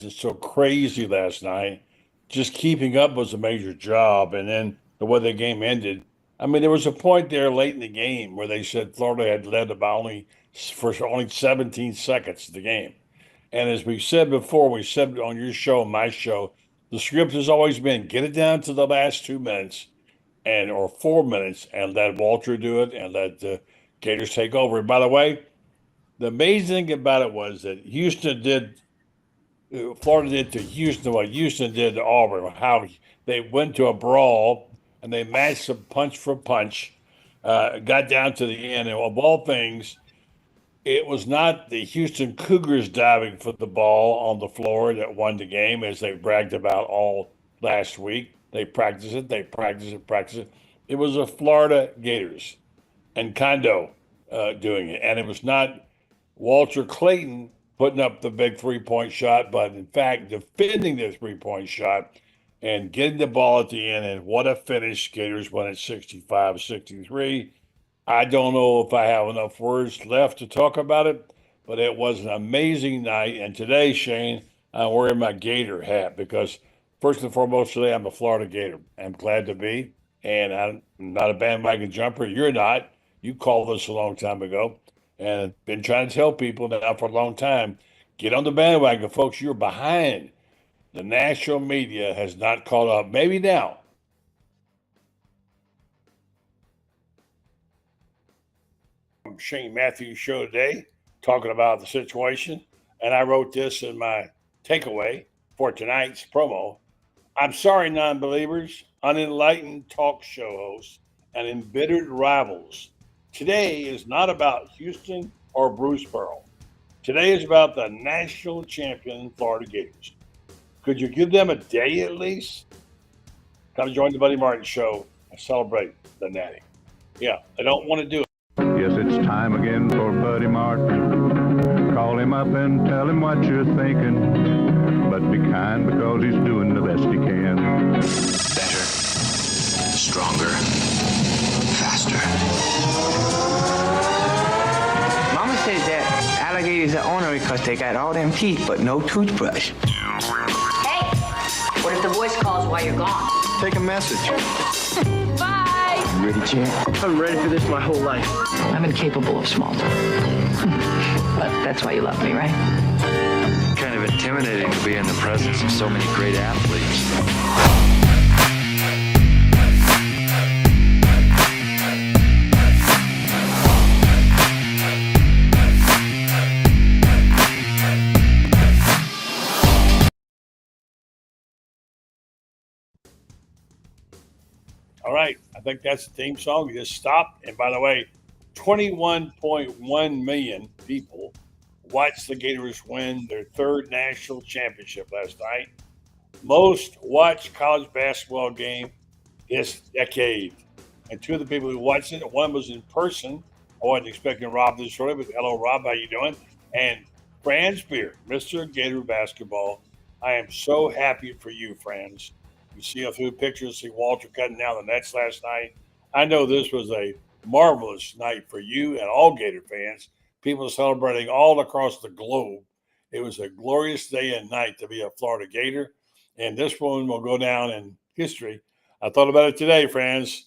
It's so crazy last night. Just keeping up was a major job. And then the way the game ended, I mean, there was a point there late in the game where they said Florida had led about only 17 seconds of the game. And as we said before, we said on your show, my show, the script has always been get it down to the last 2 minutes and or 4 minutes and let Walter do it and let the Gators take over. And by the way, the amazing thing about it was that Florida did to Houston what Houston did to Auburn, how they went to a brawl and they matched them punch for punch, got down to the end. And of all things, it was not the Houston Cougars diving for the ball on the floor that won the game, as they bragged about all last week. They practiced it, they practiced it, practiced it. It was the Florida Gators and Kondo doing it. And it was not Walter Clayton putting up the big 3 point shot, but in fact, defending the 3 point shot and getting the ball at the end. And what a finish. Gators won at 65-63. I don't know if I have enough words left to talk about it, but it was an amazing night. And today, Shane, I'm wearing my Gator hat because, first and foremost, today I'm a Florida Gator. I'm glad to be. And I'm not a bandwagon jumper. You're not. You called us a long time ago and been trying to tell people now for a long time, get on the bandwagon, folks. You're behind. The national media has not caught up. Maybe now. Shane Matthews show today, talking about the situation. And I wrote this in my takeaway for tonight's promo. I'm sorry, non believers, unenlightened talk show hosts, and embittered rivals. Today is not about Houston or Bruceboro. Today is about the national champion Florida Gators. Could you give them a day at least? Come join the Buddy Martin show and celebrate the Natty. Yeah, I don't want to do it. Yes, it's time again for Buddy Martin. Call him up and tell him what you're thinking. But be kind because he's doing the best he can. Better, stronger, faster. Mama says that alligators are ornery because they got all them teeth but no toothbrush. Hey, what if the voice calls while you're gone? Take a message. Bye. You ready, champ? I'm ready for this my whole life. I'm incapable of small talk. But that's why you love me, right? Kind of intimidating to be in the presence of so many great athletes. All right. I think that's the theme song. You just stopped. And by the way, 21.1 million people watched the Gators win their third national championship last night. Most watched college basketball game this decade. And two of the people who watched it, one was in person. I wasn't expecting Rob this early, but hello, Rob. How you doing? And Franz Beard, Mr. Gator Basketball. I am so happy for you, Franz. You see a few pictures, see Walter cutting down the nets last night. I know this was a marvelous night for you and all Gator fans. People celebrating all across the globe. It was a glorious day and night to be a Florida Gator. And this one will go down in history. I thought about it today, friends.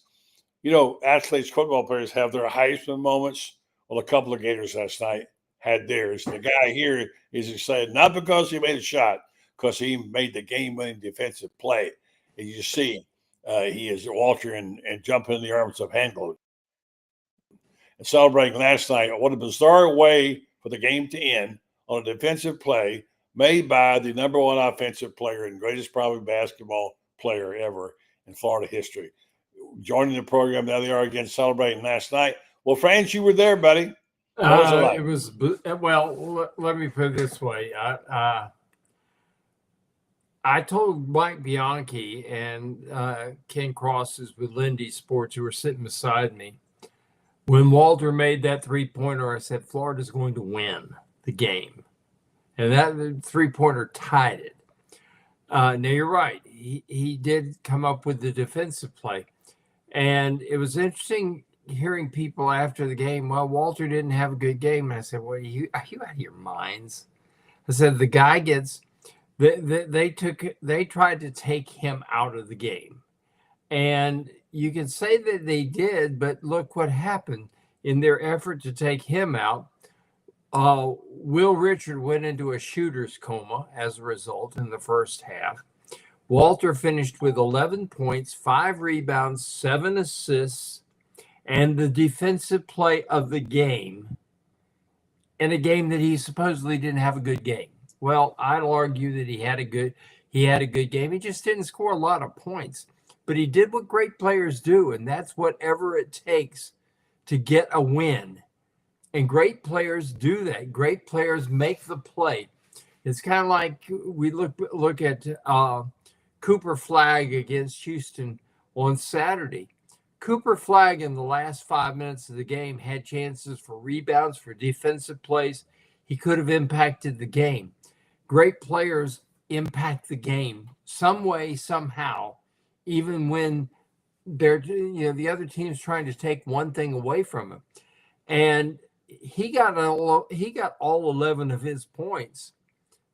You know, athletes, football players have their Heisman moments. Well, a couple of Gators last night had theirs. The guy here is excited, not because he made a shot, because he made the game-winning defensive play. And you see, he is Walter and jumping in the arms of Handload. And celebrating last night, what a bizarre way for the game to end on a defensive play made by the number one offensive player and greatest probably basketball player ever in Florida history. Joining the program, now they are again celebrating last night. Well, Franz, you were there, buddy. What was it like? It was, well, let me put it this way. I told Mike Bianchi and Ken Cross is with Lindy Sports, who were sitting beside me. When Walter made that three-pointer, I said, Florida's going to win the game. And that three-pointer tied it. Now, you're right. He did come up with the defensive play. And it was interesting hearing people after the game, well, Walter didn't have a good game. And I said, well, are you out of your minds? I said, the guy gets They tried to take him out of the game. And you can say that they did, but look what happened in their effort to take him out. Will Richard went into a shooter's coma as a result in the first half. Walter finished with 11 points, 5 rebounds, 7 assists, and the defensive play of the game in a game that he supposedly didn't have a good game. Well, I'd argue that he had a good game. He just didn't score a lot of points, but he did what great players do, and that's whatever it takes to get a win. And great players do that. Great players make the play. It's kind of like we look at Cooper Flagg against Houston on Saturday. Cooper Flagg in the last 5 minutes of the game had chances for rebounds, for defensive plays. He could have impacted the game. Great players impact the game some way, somehow, even when they're, the other team's trying to take one thing away from him. And he got all 11 of his points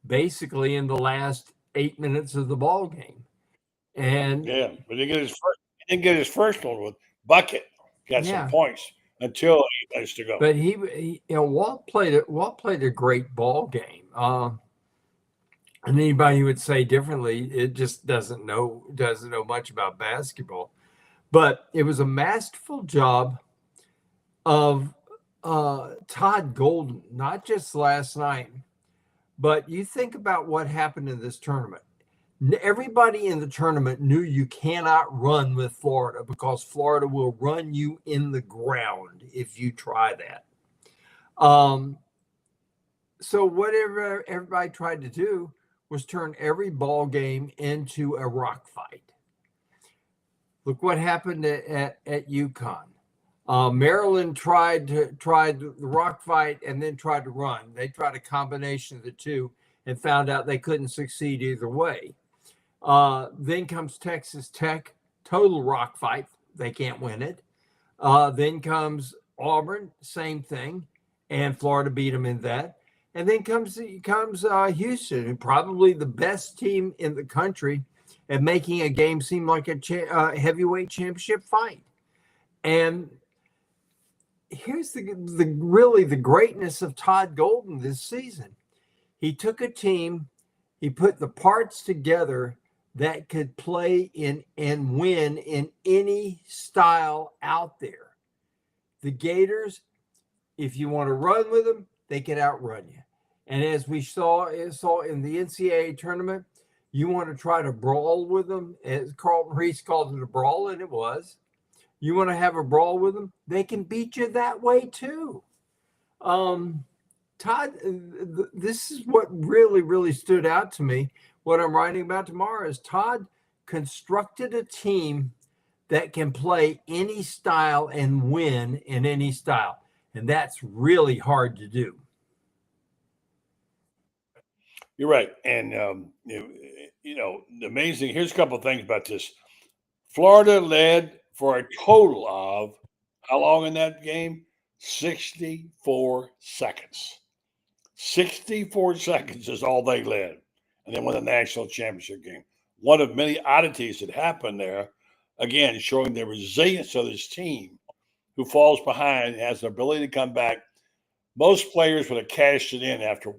basically in the last 8 minutes of the ball game. And yeah, but he didn't get his first one with bucket. Got some points until 8 minutes to go. But he Walt played a great ball game. And anybody who would say differently, it just doesn't know much about basketball. But it was a masterful job of Todd Golden, not just last night, but you think about what happened in this tournament. Everybody in the tournament knew you cannot run with Florida because Florida will run you in the ground if you try that. So whatever everybody tried to do was turn every ball game into a rock fight. Look what happened at UConn. Maryland tried the rock fight and then tried to run. They tried a combination of the two and found out they couldn't succeed either way. Then comes Texas Tech, total rock fight. They can't win it. Then comes Auburn, same thing, and Florida beat them in that. And then comes Houston, probably the best team in the country at making a game seem like a heavyweight championship fight. And here's the greatness of Todd Golden this season. He took a team, he put the parts together that could play in and win in any style out there. The Gators, if you want to run with them, they can outrun you. And as we saw in the NCAA tournament, you want to try to brawl with them, as Carlton Reese called it a brawl, and it was. You want to have a brawl with them, they can beat you that way too. Todd, this is what really, really stood out to me. What I'm writing about tomorrow is Todd constructed a team that can play any style and win in any style. And that's really hard to do. You're right. And, the amazing, here's a couple of things about this. Florida led for a total of, how long in that game? 64 seconds. 64 seconds is all they led. And they won the national championship game. One of many oddities that happened there, again, showing the resilience of this team who falls behind and has the ability to come back. Most players would have cashed it in after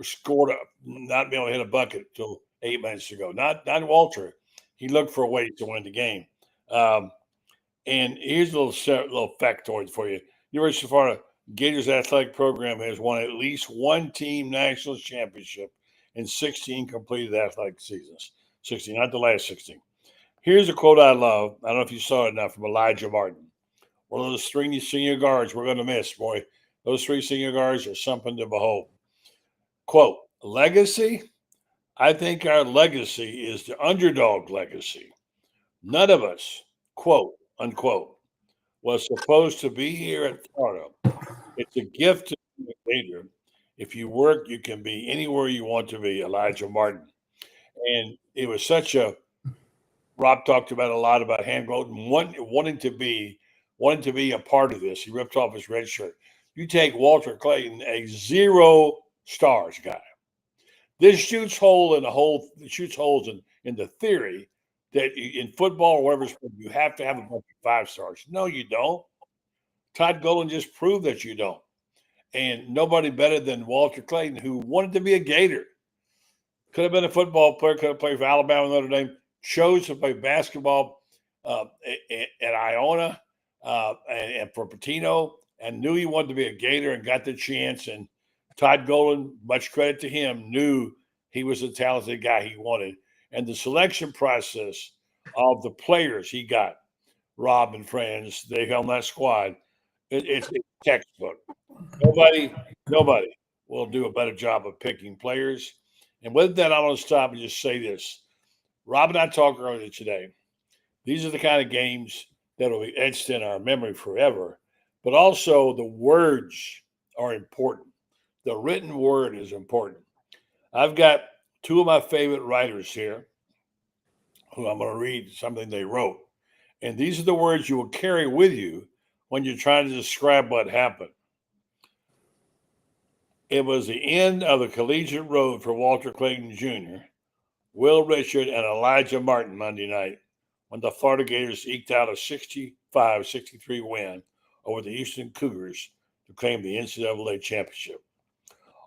scored up, not being able to hit a bucket until 8 minutes to go. Not Walter. He looked for a way to win the game. And here's a little factoid for you. University of Florida Gators athletic program has won at least one team national championship in 16 completed athletic seasons. 16, not the last 16. Here's a quote I love. I don't know if you saw it now, from Elijah Martin. One of those 3 senior guards we're going to miss, boy. Those 3 senior guards are something to behold. Quote, legacy? I think our legacy is the underdog legacy. None of us, quote, unquote, was supposed to be here at Florida. It's a gift to the Gator. If you work, you can be anywhere you want to be, Elijah Martin. And it was Rob talked about a lot about Ham Golden wanting to be a part of this. He ripped off his red shirt. You take Walter Clayton, a 0 stars guy, This shoots holes in the theory that in football or whatever sport, you have to have a bunch of 5 stars. No, you don't. Todd Golden just proved that you don't. And nobody better than Walter Clayton, who wanted to be a Gator. Could have been a football player, could have played for Alabama, Notre Dame, chose to play basketball at Iona and for Patino, and knew he wanted to be a Gator and got the chance. And Todd Golden, much credit to him, knew he was the talented guy he wanted. And the selection process of the players he got, Rob and Franz, they on that squad, it's a textbook. Nobody will do a better job of picking players. And with that, I want to stop and just say this. Rob and I talked earlier today. These are the kind of games that will be etched in our memory forever. But also the words are important. The written word is important. I've got 2 of my favorite writers here who I'm going to read something they wrote. And these are the words you will carry with you when you're trying to describe what happened. It was the end of the collegiate road for Walter Clayton Jr., Will Richard, and Elijah Martin Monday night when the Florida Gators eked out a 65-63 win over the Houston Cougars to claim the NCAA championship.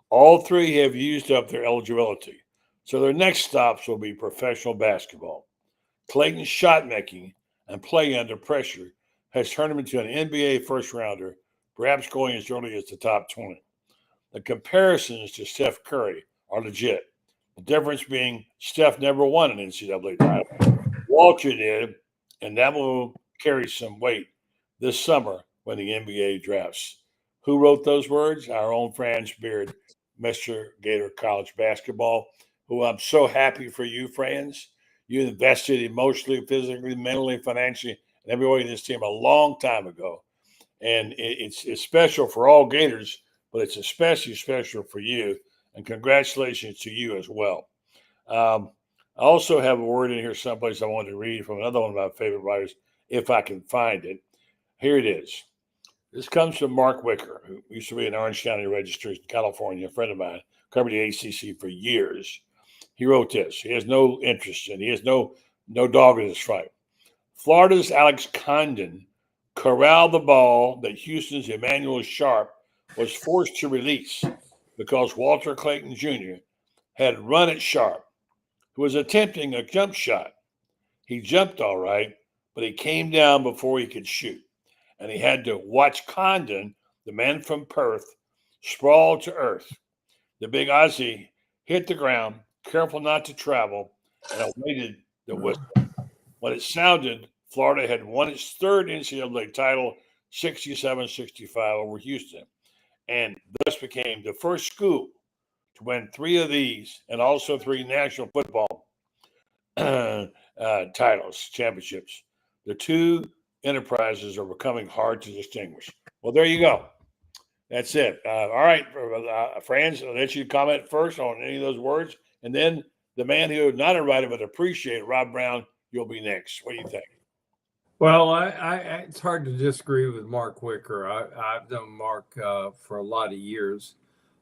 All 3 have used up their eligibility, so their next stops will be professional basketball. Clayton's shot making and play under pressure has turned him into an NBA first-rounder, perhaps going as early as the top 20. The comparisons to Steph Curry are legit. The difference being Steph never won an NCAA title. Walter did, and that will carry some weight this summer when the NBA drafts. Who wrote those words? Our own Franz Beard, Mr. Gator College Basketball, who I'm so happy for you, Franz. You invested emotionally, physically, mentally, financially, and every way in this team a long time ago. And it's special for all Gators, but it's especially special for you. And congratulations to you as well. I also have a word in here someplace I wanted to read from another one of my favorite writers, if I can find it. Here it is. This comes from Mark Wicker, who used to be an Orange County Register in California, a friend of mine, covered the ACC for years. He wrote this. He has no interest in it. He has no dog in this fight. Florida's Alex Condon corralled the ball that Houston's Emmanuel Sharp was forced to release because Walter Clayton Jr. had run at Sharp, who was attempting a jump shot. He jumped all right, but he came down before he could shoot. And he had to watch Condon, the man from Perth, sprawl to earth. The big Aussie hit the ground, careful not to travel, and awaited the whistle. When it sounded, Florida had won its 3rd NCAA title, 67-65 over Houston, and thus became the first school to win 3 of these and also 3 national football championships. The 2 enterprises are becoming hard to distinguish. Well, there you go. That's it. All right, Franz, I'll let you comment first on any of those words. And then the man who is not a writer but appreciate Rob Browne, you'll be next. What do you think? Well, it's hard to disagree with Mark Wicker. I've known Mark for a lot of years.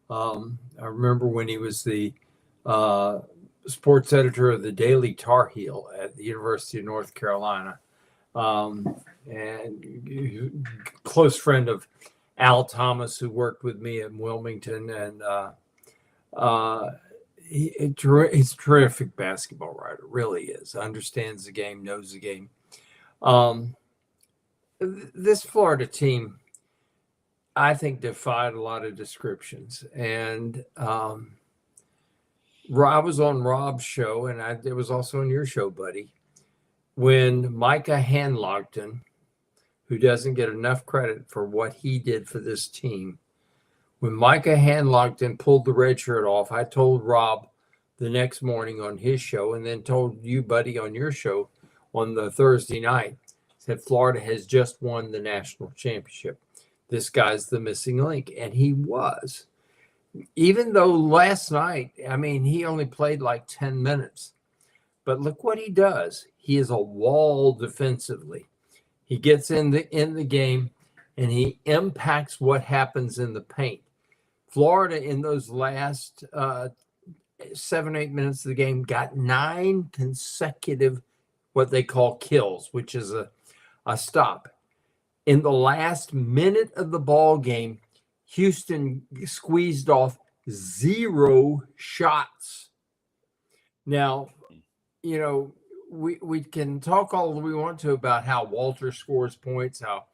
I remember when he was the sports editor of the Daily Tar Heel at the University of North Carolina. And close friend of Al Thomas, who worked with me in Wilmington, and he's a terrific basketball writer, really is. Understands the game, knows the game. This Florida team, I think, defied a lot of descriptions. And I was on Rob's show, and it was also on your show, buddy, when Micah Hanlogton, who doesn't get enough credit for what he did for this team, when Micah Hanlogton pulled the red shirt off, I told Rob the next morning on his show, and then told you, buddy, on your show on the Thursday night, said Florida has just won the national championship. This guy's the missing link, and he was. Even though last night, I mean, he only played like 10 minutes. But look what he does. He is a wall defensively. He gets in the game, and he impacts what happens in the paint. Florida, in those last 7 or 8 minutes of the game, got 9 consecutive what they call kills, which is a stop. In the last minute of the ball game, Houston squeezed off 0 shots. Now, we can talk all we want to about how Walter scores points, how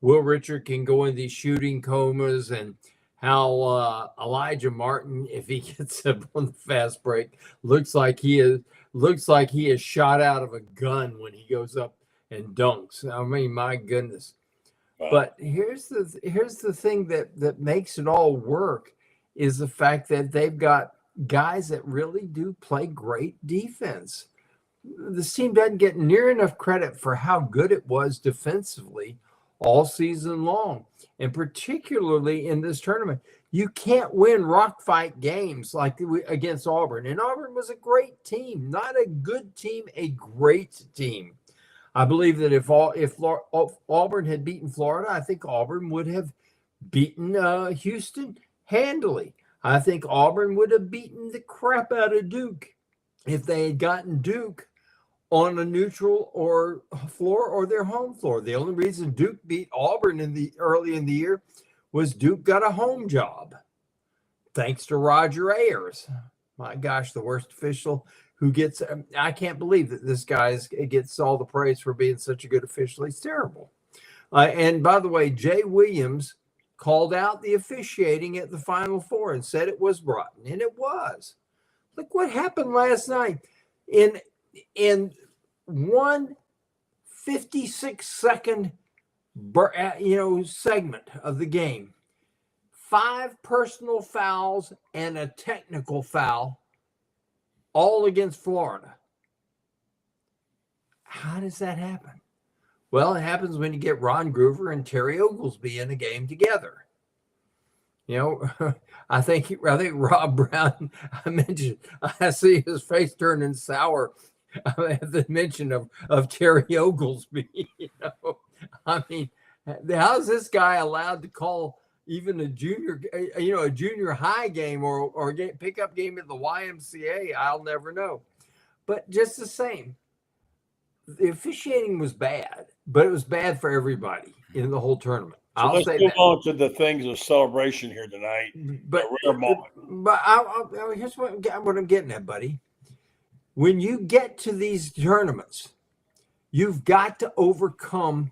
Will Richard can go in these shooting comas, and how Elijah Martin, if he gets up on the fast break, looks like he is shot out of a gun when he goes up and dunks. I mean, my goodness. Wow. But here's the thing that makes it all work is the fact that they've got guys that really do play great defense. This team doesn't get near enough credit for how good it was defensively all season long, and particularly in this tournament. You can't win rock fight games like against Auburn, and Auburn was a great team, not a good team, a great team. I believe that if Auburn had beaten Florida, I think Auburn would have beaten Houston handily. I think Auburn would have beaten the crap out of Duke if they had gotten Duke on a neutral or floor or their home floor. The only reason Duke beat Auburn early in the year was Duke got a home job, thanks to Roger Ayers. My gosh, the worst official who gets, I can't believe that this guy gets all the praise for being such a good official. He's terrible. And by the way, Jay Williams called out the officiating at the Final Four and said it was rotten, and it was. Look what happened last night. In one 56-second segment of the game, 5 personal fouls and a technical foul, all against Florida. How does that happen? Well, it happens when you get Ron Groover and Terry Oglesby in a game together. I think Rob Brown, I see his face turning sour at the mention of Terry Oglesby. I mean, how's this guy allowed to call even a junior high game or a pickup game at the YMCA? I'll never know. But just the same, the officiating was bad, but it was bad for everybody in the whole tournament. So let's move on to the things of celebration here tonight. But a rare moment. But here's what I'm getting at, buddy. When you get to these tournaments, you've got to overcome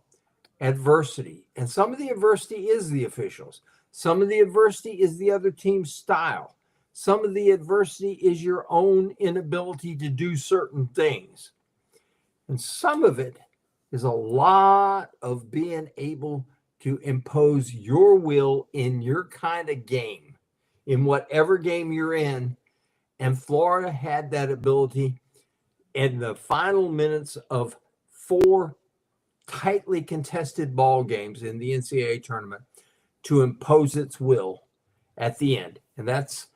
adversity. And some of the adversity is the officials. Some of the adversity is the other team's style. Some of the adversity is your own inability to do certain things. And some of it is a lot of being able to impose your will in your kind of game, in whatever game you're in. And Florida had that ability in the final minutes of 4 tightly contested ball games in the NCAA tournament to impose its will at the end. And that's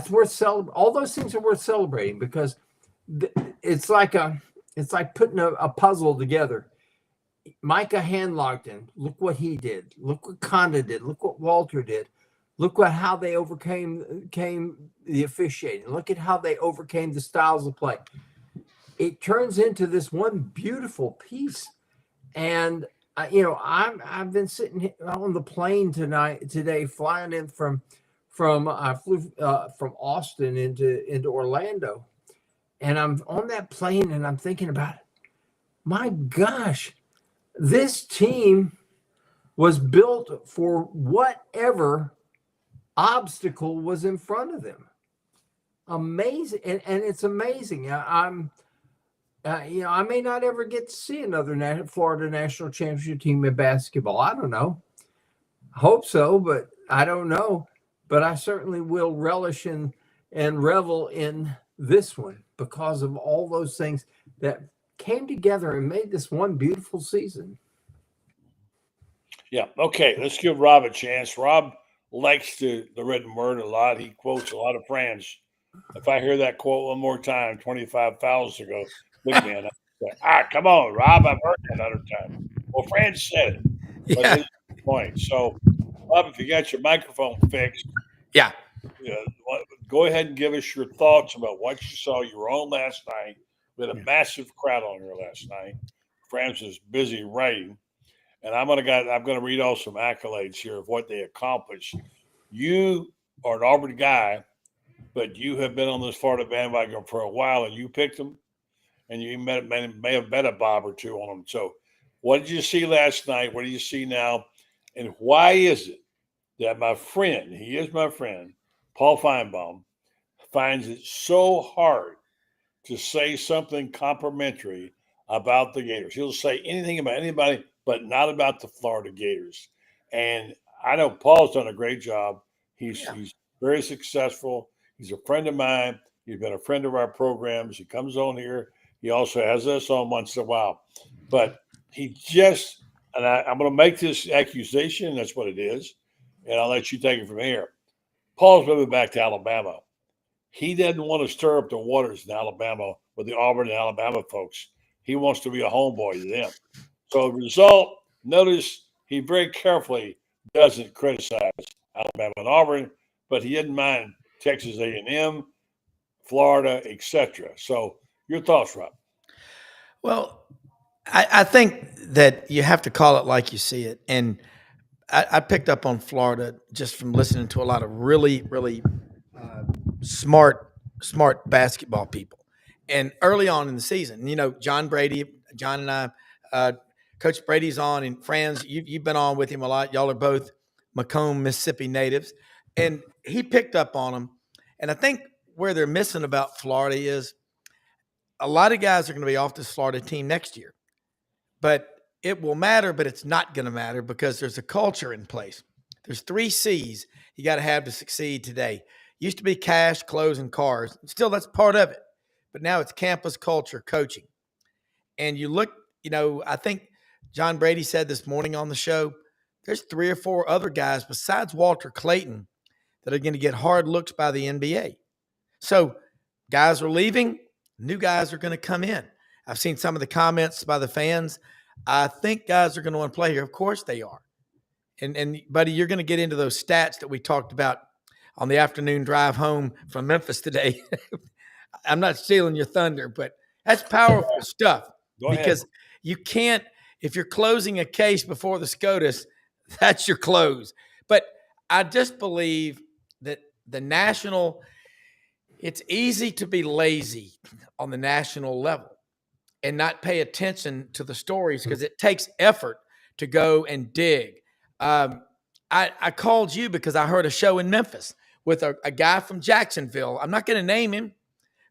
worth celebrating. All those things are worth celebrating because it's like putting a puzzle together. Micah Handlockton, look what he did. Look what Conda did. Look what Walter did. Look at how they overcame the officiating. Look at how they overcame the styles of play. It turns into this one beautiful piece. And I've been sitting on the plane today, flying in I flew from Austin into Orlando, and I'm on that plane and I'm thinking about it. My gosh, this team was built for whatever obstacle was in front of them. Amazing. And it's amazing. I may not ever get to see another Florida national championship team in basketball. I don't know. I hope so, but I don't know. But I certainly will relish and revel in this one because of all those things that came together and made this one beautiful season. Yeah. Okay. Let's give Rob a chance. Rob likes the written word a lot. He quotes a lot of Franz. If I hear that quote one more time, 25 fouls ago, big man, come on, Rob. I've heard that 100 times. Well, Franz said it. But this is the point. So, Rob, if you got your microphone fixed, yeah, go ahead and give us your thoughts about what you saw. You were on last night. We had a massive crowd on here last night. Franz is busy writing, and I'm gonna read off some accolades here of what they accomplished. You are an Auburn guy, but you have been on this Florida bandwagon for a while, and you picked them, and you may have bet a bob or two on them. So, what did you see last night? What do you see now? And why is it that my friend, he is my friend, Paul Feinbaum, finds it so hard to say something complimentary about the Gators? He'll say anything about anybody, but not about the Florida Gators. And I know Paul's done a great job. He's very successful. He's a friend of mine. He's been a friend of our programs. He comes on here. He also has us on once in a while. But he just, and I'm going to make this accusation, that's what it is, and I'll let you take it from here. Paul's moving back to Alabama. He doesn't want to stir up the waters in Alabama with the Auburn and Alabama folks. He wants to be a homeboy to them. So the result, notice he very carefully doesn't criticize Alabama and Auburn, but he didn't mind Texas A&M, Florida, etc. So your thoughts, Rob? Well, I think that you have to call it like you see it. And I picked up on Florida just from listening to a lot of really, really smart basketball people. And early on in the season, John and I, Coach Brady's on, and Franz, you've been on with him a lot. Y'all are both Macomb, Mississippi natives. And he picked up on them. And I think where they're missing about Florida is a lot of guys are going to be off this Florida team next year. But it will matter, but it's not going to matter because there's a culture in place. There's 3 C's you got to have to succeed today. Used to be cash, clothes, and cars. Still, that's part of it. But now it's campus culture, coaching. And you look, I think John Brady said this morning on the show, there's 3 or 4 other guys besides Walter Clayton that are going to get hard looks by the NBA. So guys are leaving, new guys are going to come in. I've seen some of the comments by the fans. I think guys are going to want to play here. Of course they are. And buddy, you're going to get into those stats that we talked about on the afternoon drive home from Memphis today. I'm not stealing your thunder, but that's powerful stuff. Because you can't, if you're closing a case before the SCOTUS, that's your close. But I just believe that it's easy to be lazy on the national level and not pay attention to the stories because it takes effort to go and dig. I called you because I heard a show in Memphis with a guy from Jacksonville. I'm not going to name him,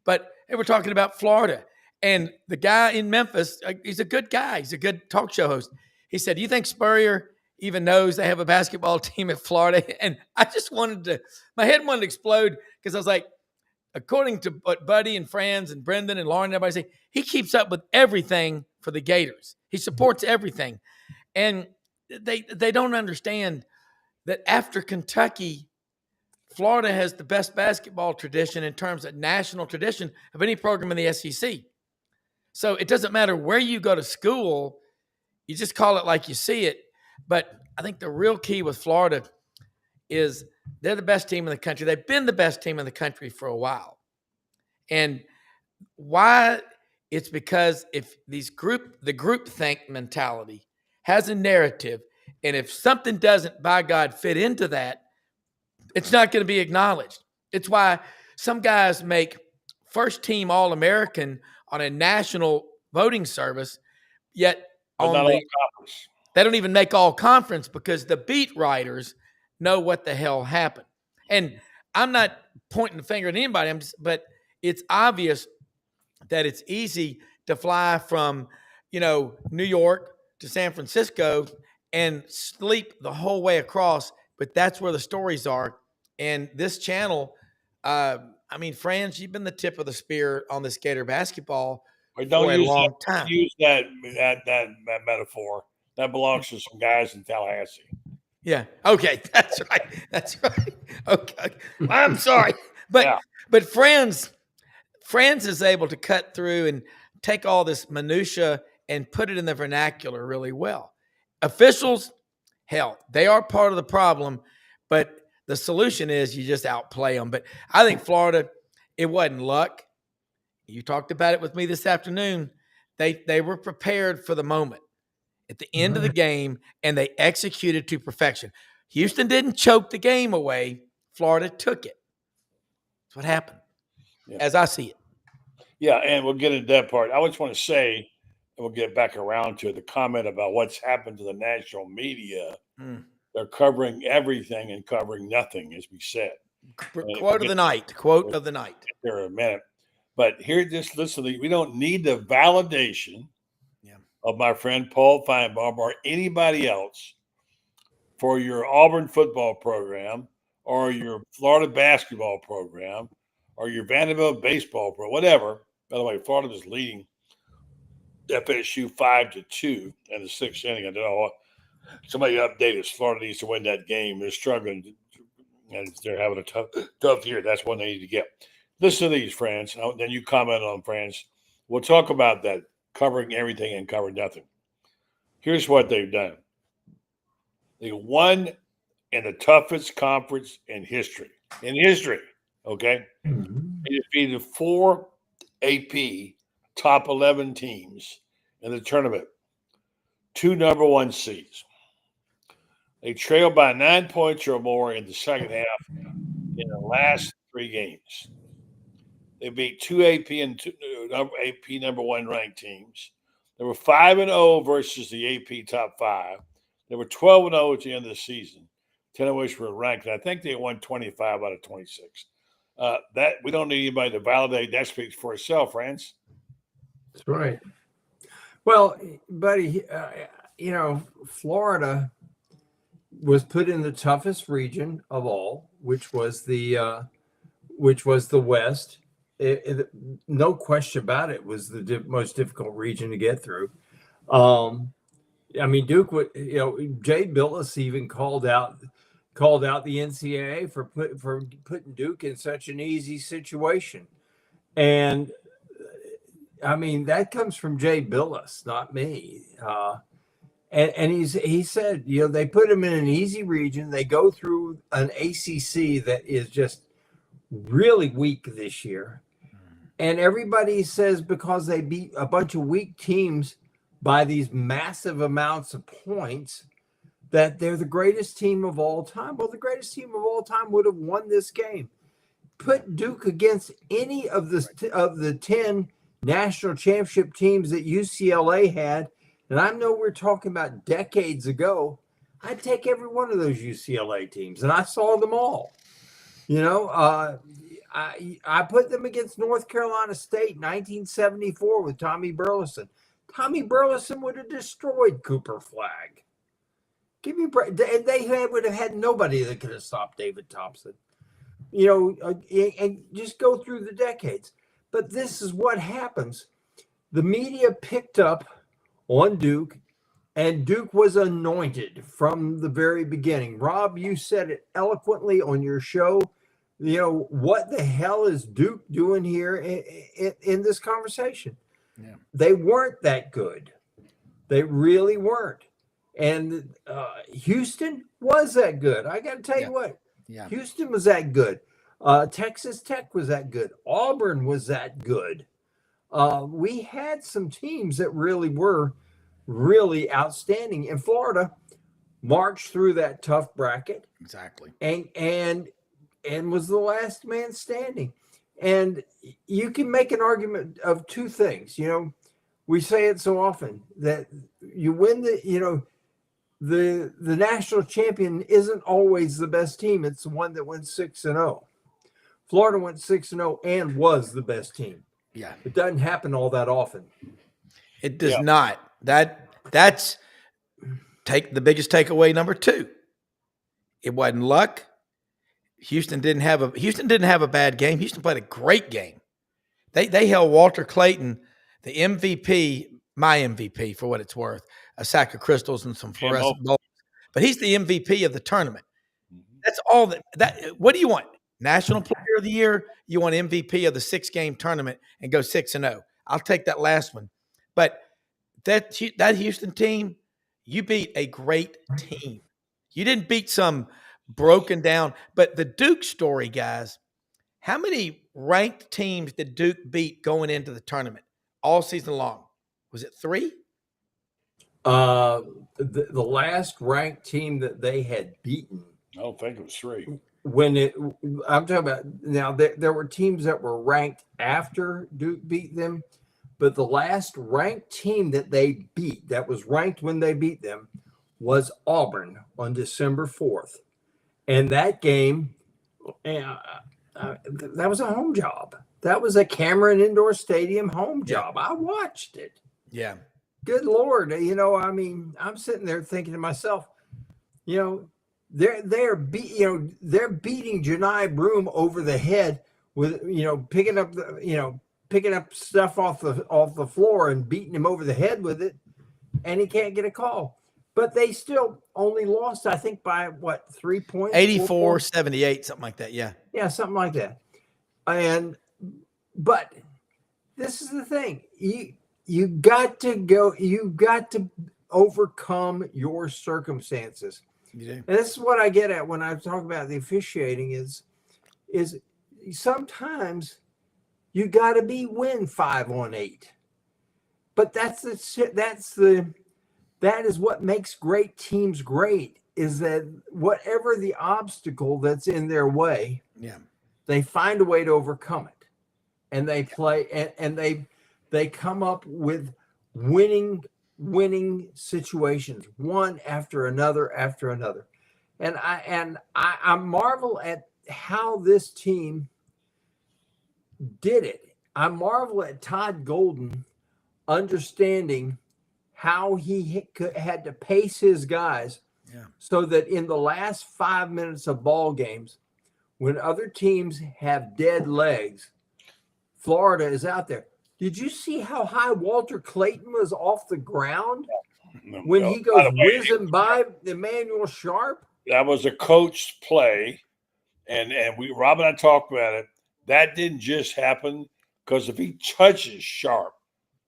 but they were talking about Florida. And the guy in Memphis, he's a good guy. He's a good talk show host. He said, do you think Spurrier even knows they have a basketball team at Florida? And I just my head wanted to explode because I was like, according to what Buddy and Franz and Brendan and Lauren and everybody say, he keeps up with everything for the Gators. He supports everything. And they don't understand that after Kentucky, Florida has the best basketball tradition in terms of national tradition of any program in the SEC. So it doesn't matter where you go to school, you just call it like you see it. But I think the real key with Florida is they're the best team in the country. They've been the best team in the country for a while. And why? It's because if the groupthink mentality has a narrative, and if something doesn't, by God, fit into that, it's not going to be acknowledged. It's why some guys make first team All-American on a national voting service, yet they don't even make all conference because the beat writers know what the hell happened. And I'm not pointing the finger at anybody, but it's obvious that it's easy to fly from, New York to San Francisco and sleep the whole way across, but that's where the stories are. And this channel, Franz, you've been the tip of the spear on this Gator basketball for a long time. Don't use that metaphor. That belongs to some guys in Tallahassee. Yeah. Okay. That's right. Okay. I'm sorry. But Franz is able to cut through and take all this minutia and put it in the vernacular really well. Officials, hell, they are part of the problem, but The solution is you just outplay them. But I think Florida, it wasn't luck. You talked about it with me this afternoon. They were prepared for the moment at the end of the game, and they executed to perfection. Houston didn't choke the game away. Florida took it. That's what happened, as I see it. Yeah, and we'll get into that part. I just want to say, and we'll get back around to the comment about what's happened to the national media. They're covering everything and covering nothing, as we said. Quote of the night. Quote of the night. Here in a minute. But here, just listen. We don't need the validation of my friend Paul Feinbaum or anybody else for your Auburn football program or your Florida basketball program or your Vanderbilt baseball program, whatever. By the way, Florida was leading FSU 5-2 in the sixth inning. I don't know what. Somebody update us. Florida needs to win that game. They're struggling, and they're having a tough year. That's one they need to get. Listen to these, friends. Then you comment on, friends. We'll talk about that, covering everything and covering nothing. Here's what they've done. They won in the toughest conference in history. Okay? They defeated 4 AP top 11 teams in the tournament, 2 number 1 seeds. They trailed by 9 points or more in the second half in the last 3 games. They beat 2 AP and 2 AP number 1 ranked teams. They were 5-0 versus the AP top 5. They were 12-0 at the end of the season, 10 of which were ranked. And I think they won 25 out of 26. That we don't need anybody to validate. That speaks for itself, friends. That's right. Well, buddy, Florida was put in the toughest region of all, which was the West. No question about it, was the most difficult region to get through. Duke would, Jay Billis even called out the NCAA for putting Duke in such an easy situation, and that comes from Jay Billis, not me. And he said, they put him in an easy region. They go through an ACC that is just really weak this year. And everybody says because they beat a bunch of weak teams by these massive amounts of points that they're the greatest team of all time. Well, the greatest team of all time would have won this game. Put Duke against any of the 10 national championship teams that UCLA had, and I know we're talking about decades ago. I'd take every one of those UCLA teams, and I saw them all. I put them against North Carolina State in 1974 with Tommy Burleson. Tommy Burleson would have destroyed Cooper Flagg. Give me a break. They would have had nobody that could have stopped David Thompson. And just go through the decades. But this is what happens. The media picked up on Duke, and Duke was anointed from the very beginning. Rob, you said it eloquently on your show. What the hell is Duke doing here in this conversation? Yeah. They weren't that good. They really weren't. And Houston was that good. I got to tell you what. Yeah. Houston was that good. Texas Tech was that good. Auburn was that good. We had some teams that really were really outstanding. And Florida marched through that tough bracket. Exactly. And was the last man standing. And you can make an argument of two things. We say it so often that you win the national champion isn't always the best team. It's the one that went 6-0. Florida went 6-0 and was the best team. Yeah. It doesn't happen all that often. It does not. That's the biggest takeaway number 2. It wasn't luck. Houston didn't have a bad game. Houston played a great game. They held Walter Clayton, the MVP, my MVP for what it's worth, a sack of crystals and some fluorescent bulbs. But he's the MVP of the tournament. That's all that what do you want? National Player of the Year? You want MVP of the 6-game tournament and go 6-0. I'll take that last one. But that Houston team, you beat a great team. You didn't beat some broken down. But the Duke story, guys, how many ranked teams did Duke beat going into the tournament all season long? Was it 3? The last ranked team that they had beaten, I don't think it was 3. I'm talking about now, there were teams that were ranked after Duke beat them, but the last ranked team that they beat, that was ranked when they beat them, was Auburn on December 4th. And that game, that was a home job. That was a Cameron Indoor Stadium home job. I watched it. Yeah. Good Lord. I'm sitting there thinking to myself, they're beating Janai Broom over the head with, picking up stuff off the floor and beating him over the head with it, and he can't get a call. But they still only lost, I think, by 3 points? 84-78, something like that. Yeah. Yeah, something like that. But this is the thing. You got to overcome your circumstances. You do. And this is what I get at when I talk about the officiating is sometimes you got to win 5 on 8. But that is what makes great teams great, is that whatever the obstacle that's in their way, they find a way to overcome it. And they play and they come up with winning situations, one after another. And I marvel at how this team did it. I marvel at Todd Golden understanding how he had to pace his guys so that in the last 5 minutes of ball games, when other teams have dead legs, Florida is out there. Did you see how high Walter Clayton was off the ground when he goes whizzing by Emmanuel Sharp? That was a coached play, and Rob and I talked about it. That didn't just happen because if he touches Sharp,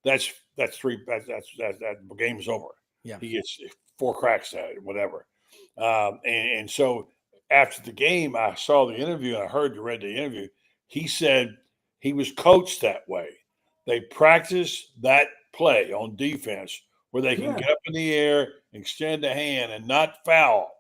that's 3. That game's over. Yeah, he gets 4 cracks at it, whatever. And so after the game, I saw the interview and I read the interview. He said he was coached that way. They practice that play on defense where they can get up in the air, extend a hand, and not foul.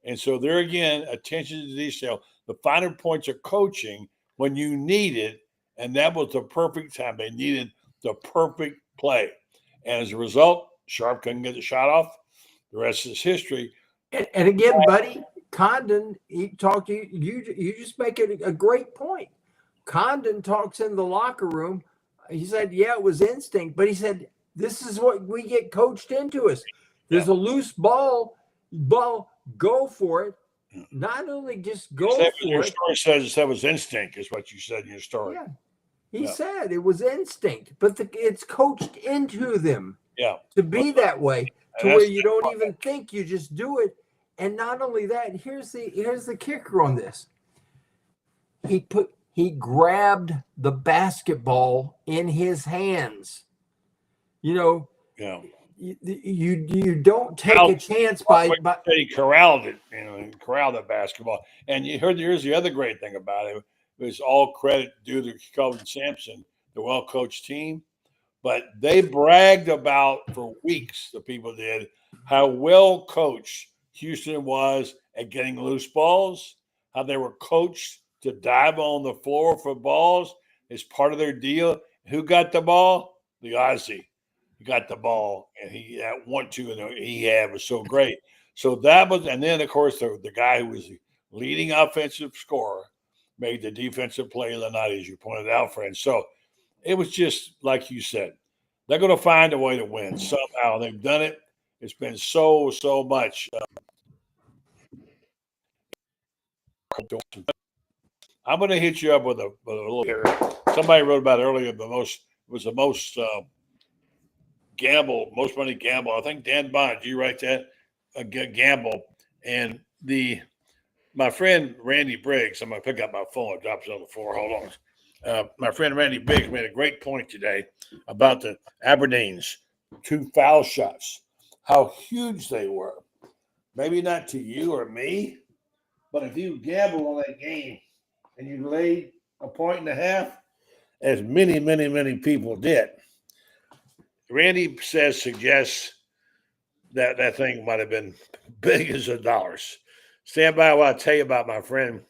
And so there again, attention to detail. The finer points of coaching when you need it, and that was the perfect time. They needed the perfect play. And as a result, Sharp couldn't get the shot off. The rest is history. And again, buddy, Condon, he talked to you. You just make it a great point. Condon talks in the locker room. He said, yeah, it was instinct. But he said, this is what we get coached into us. There's a loose ball, go for it. Not only just go for it. Your story says that was instinct, is what you said in your story. Yeah. He said it was instinct, but it's coached into them to be that way, to where you don't even think, you just do it. And not only that, here's the kicker on this. He grabbed the basketball in his hands. You don't take a chance by he corralled it, he corralled the basketball. And here's the other great thing about it. It was all credit due to Kelvin Sampson, the well-coached team. But they bragged about for weeks, the people did, how well coached Houston was at getting loose balls, how they were coached to dive on the floor for balls as part of their deal. Who got the ball? The Aussie. He got the ball, and he was so great. So that was, and then of course the guy who was the leading offensive scorer made the defensive play of the night, as you pointed out, friend. So it was just like you said, they're going to find a way to win somehow. They've done it. It's been so much. I'm going to hit you up with a little here. Somebody wrote about it earlier. The most money gamble. I think Dan Bond, you write that? A gamble. And my friend Randy Briggs, I'm going to pick up my phone and drop it on the floor. Hold on. My friend Randy Briggs made a great point today about the Aberdeen's 2 foul shots, how huge they were. Maybe not to you or me, But if you gamble on that game and you laid 1.5 points, as many people did, Randy suggests that thing might have been billions of dollars. Stand by while I tell you about my friend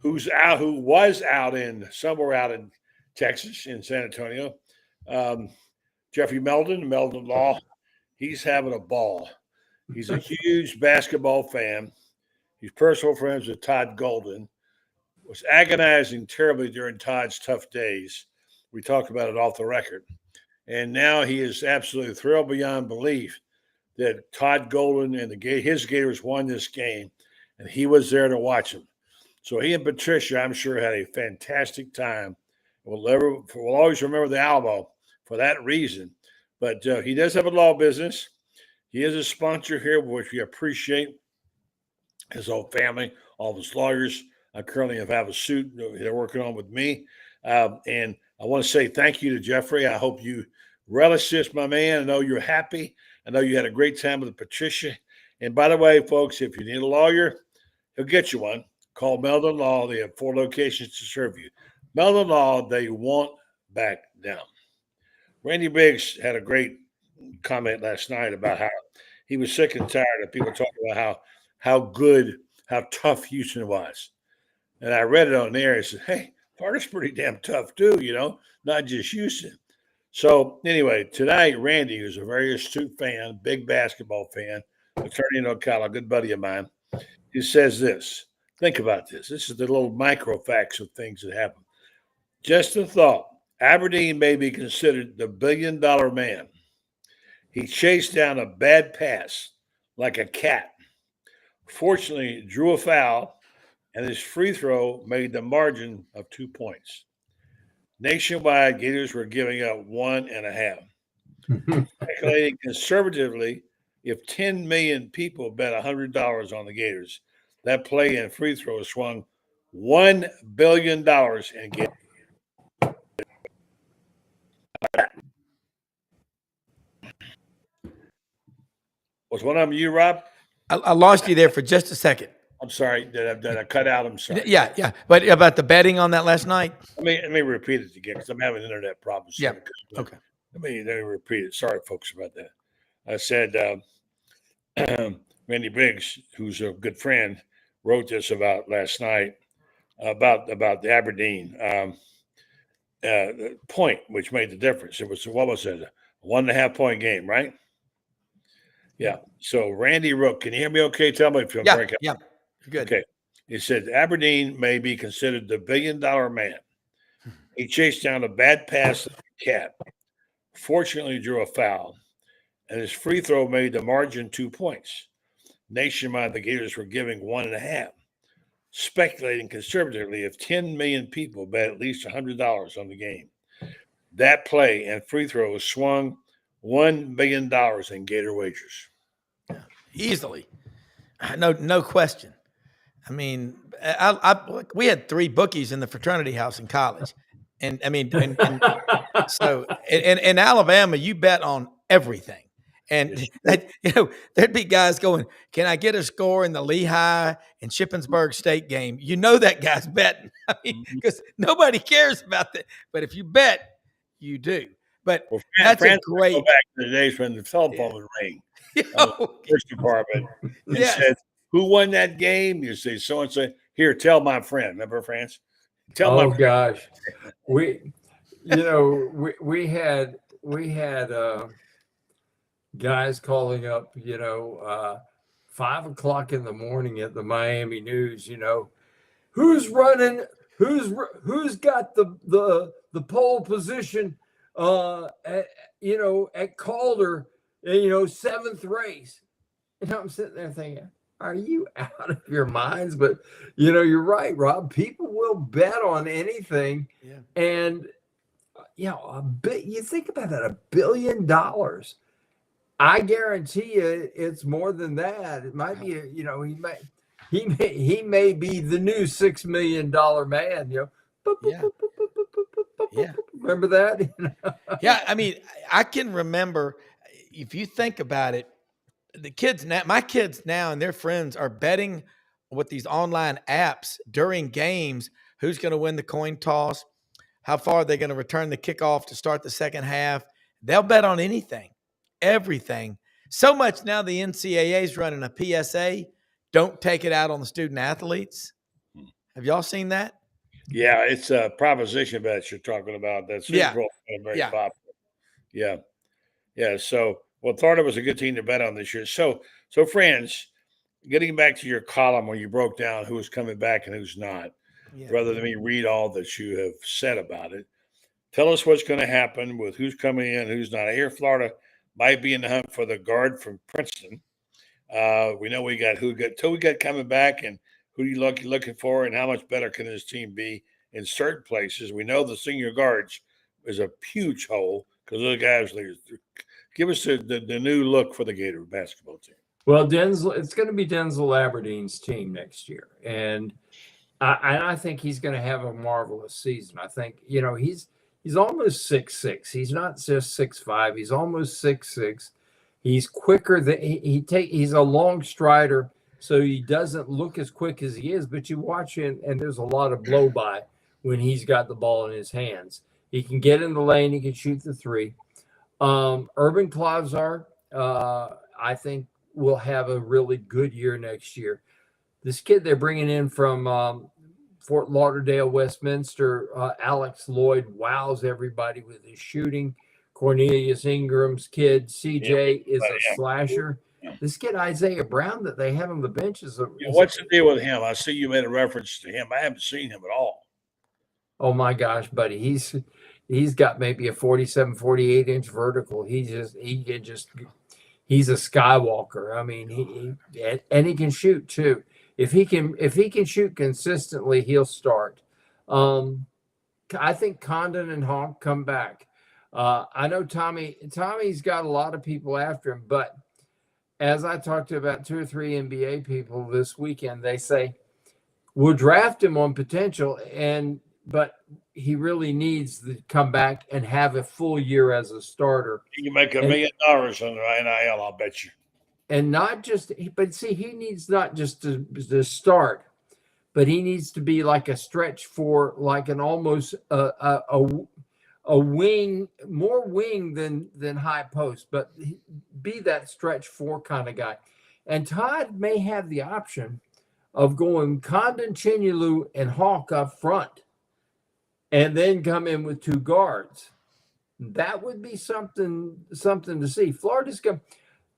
who was out in Texas, in San Antonio. Jeffrey Meldon Law. He's having a ball. He's a huge basketball fan. He's personal friends with Todd Golden. Was agonizing terribly during Todd's tough days. We talked about it off the record. And now he is absolutely thrilled beyond belief that Todd Golden and his Gators won this game, and he was there to watch them. So he and Patricia, I'm sure, had a fantastic time. We'll always remember the Alamo for that reason. But he does have a law business. He is a sponsor here, which we appreciate. His whole family, all of his lawyers. I currently have a suit they're working on with me. And I want to say thank you to Jeffrey. I hope you relish this, my man. I know you're happy. I know you had a great time with Patricia. And by the way, folks, if you need a lawyer, he'll get you one. Call Meldon Law. They have 4 locations to serve you. Meldon Law, they won't back down. Randy Briggs had a great comment last night about how he was sick and tired of people talking about how tough Houston was. And I read it on there and said, hey, Florida's pretty damn tough too, not just Houston. So anyway, tonight, Randy, who's a very astute fan, big basketball fan, attorney in Ocala, a good buddy of mine, he says this. Think about this. This is the little micro facts of things that happen. Just a thought. Aberdeen may be considered the billion-dollar man. He chased down a bad pass like a cat. Fortunately, drew a foul, and his free throw made the margin of 2 points. Nationwide, Gators were giving up 1.5. Calculating conservatively, if 10 million people bet $100 on the Gators, that play and free throw swung $1 billion in Gators. Was one of them you, Rob? I lost you there for just a second. I'm sorry. Did I cut out? I'm sorry. Yeah. But about the betting on that last night? Let me repeat it again because I'm having internet problems. Yeah. Okay. Let me repeat it. Sorry, folks, about that. I said Randy Briggs, who's a good friend, wrote this about last night about the Aberdeen point, which made the difference. It was, what was it, a 1.5 point game, right? Yeah. So Randy wrote, can you hear me okay? Tell me if you'll break up. Yeah. Good. Okay. He said Aberdeen may be considered the billion-dollar man. He chased down a bad pass like a cat. Fortunately, drew a foul, and his free throw made the margin 2 points. Nationwide, the Gators were giving 1.5. Speculating conservatively, if 10 million people bet at least $100 on the game, that play and free throw swung $1 billion in Gator wagers. Easily. No question. I mean, we had 3 bookies in the fraternity house in college. And I mean, so in Alabama, you bet on everything. And there'd be guys going, can I get a score in the Lehigh and Shippensburg State game? That guy's betting. I mean, because nobody cares about that. But if you bet, you do. But that's a great. Go back to the days when the telephone would ring. First department and said, who won that game? You say so and so. Here, tell my friend. Remember, France? Tell my friend. Gosh, we had guys calling up. 5 o'clock in the morning at the Miami News. Who's running? Who's got the pole position? At Calder, 7th race. And I'm sitting there thinking, are you out of your minds? But, you're right, Rob. People will bet on anything. Yeah. And, you think about that, $1 billion. I guarantee you it's more than that. It might be, he may be the new $6 million man, Yeah. Remember that? Yeah, I mean, I can remember, if you think about it, my kids now and their friends are betting with these online apps during games, who's going to win the coin toss, how far they're going to return the kickoff to start the second half. They'll bet on anything, everything. So much now the NCAA is running a PSA, don't take it out on the student athletes. Have y'all seen that? Yeah, it's a proposition bet you're talking about. That's very popular. Yeah. Yeah. So, well, Florida was a good team to bet on this year. So Franz, getting back to your column where you broke down who's coming back and who's not, rather than me read all that you have said about it, tell us what's going to happen with who's coming in, who's not. I hear Florida might be in the hunt for the guard from Princeton. We know we got coming back, and who you looking for, and how much better can this team be in certain places. We know the senior guards is a huge hole because those guys. Give us the new look for the Gator basketball team. Well, it's going to be Denzel Aberdeen's team next year, and I think he's going to have a marvelous season. I think he's almost 6'6". He's not just 6'5". He's almost 6'6". He's quicker than he's a long strider, so he doesn't look as quick as he is. But you watch him, and there's a lot of blow by when he's got the ball in his hands. He can get in the lane. He can shoot the three. Urban Klazar, I think, will have a really good year next year. This kid they're bringing in from Fort Lauderdale, Westminster, Alex Lloyd, wows everybody with his shooting. Cornelius Ingram's kid, CJ, is a slasher. This kid, Isaiah Browne, that they have on the bench is what's the deal with him? I see you made a reference to him. I haven't seen him at all. Oh, my gosh, buddy. He's got maybe a 47, 48-inch vertical. He's a skywalker. I mean, he can shoot too. If he can shoot consistently, he'll start. I think Condon and Honk come back. I know Tommy's got a lot of people after him, but as I talked to about 2 or 3 NBA people this weekend, they say we'll draft him on potential, but he really needs to come back and have a full year as a starter. He can make $1 million on the NIL, I'll bet you. And not just, but see, he needs not just to start, but he needs to be like a stretch for like an almost a wing, more wing than high post, but be that stretch 4 kind of guy. And Todd may have the option of going Condon, Chinyalu, and Hawk up front, and then come in with 2 guards. That would be something to see. Florida's going.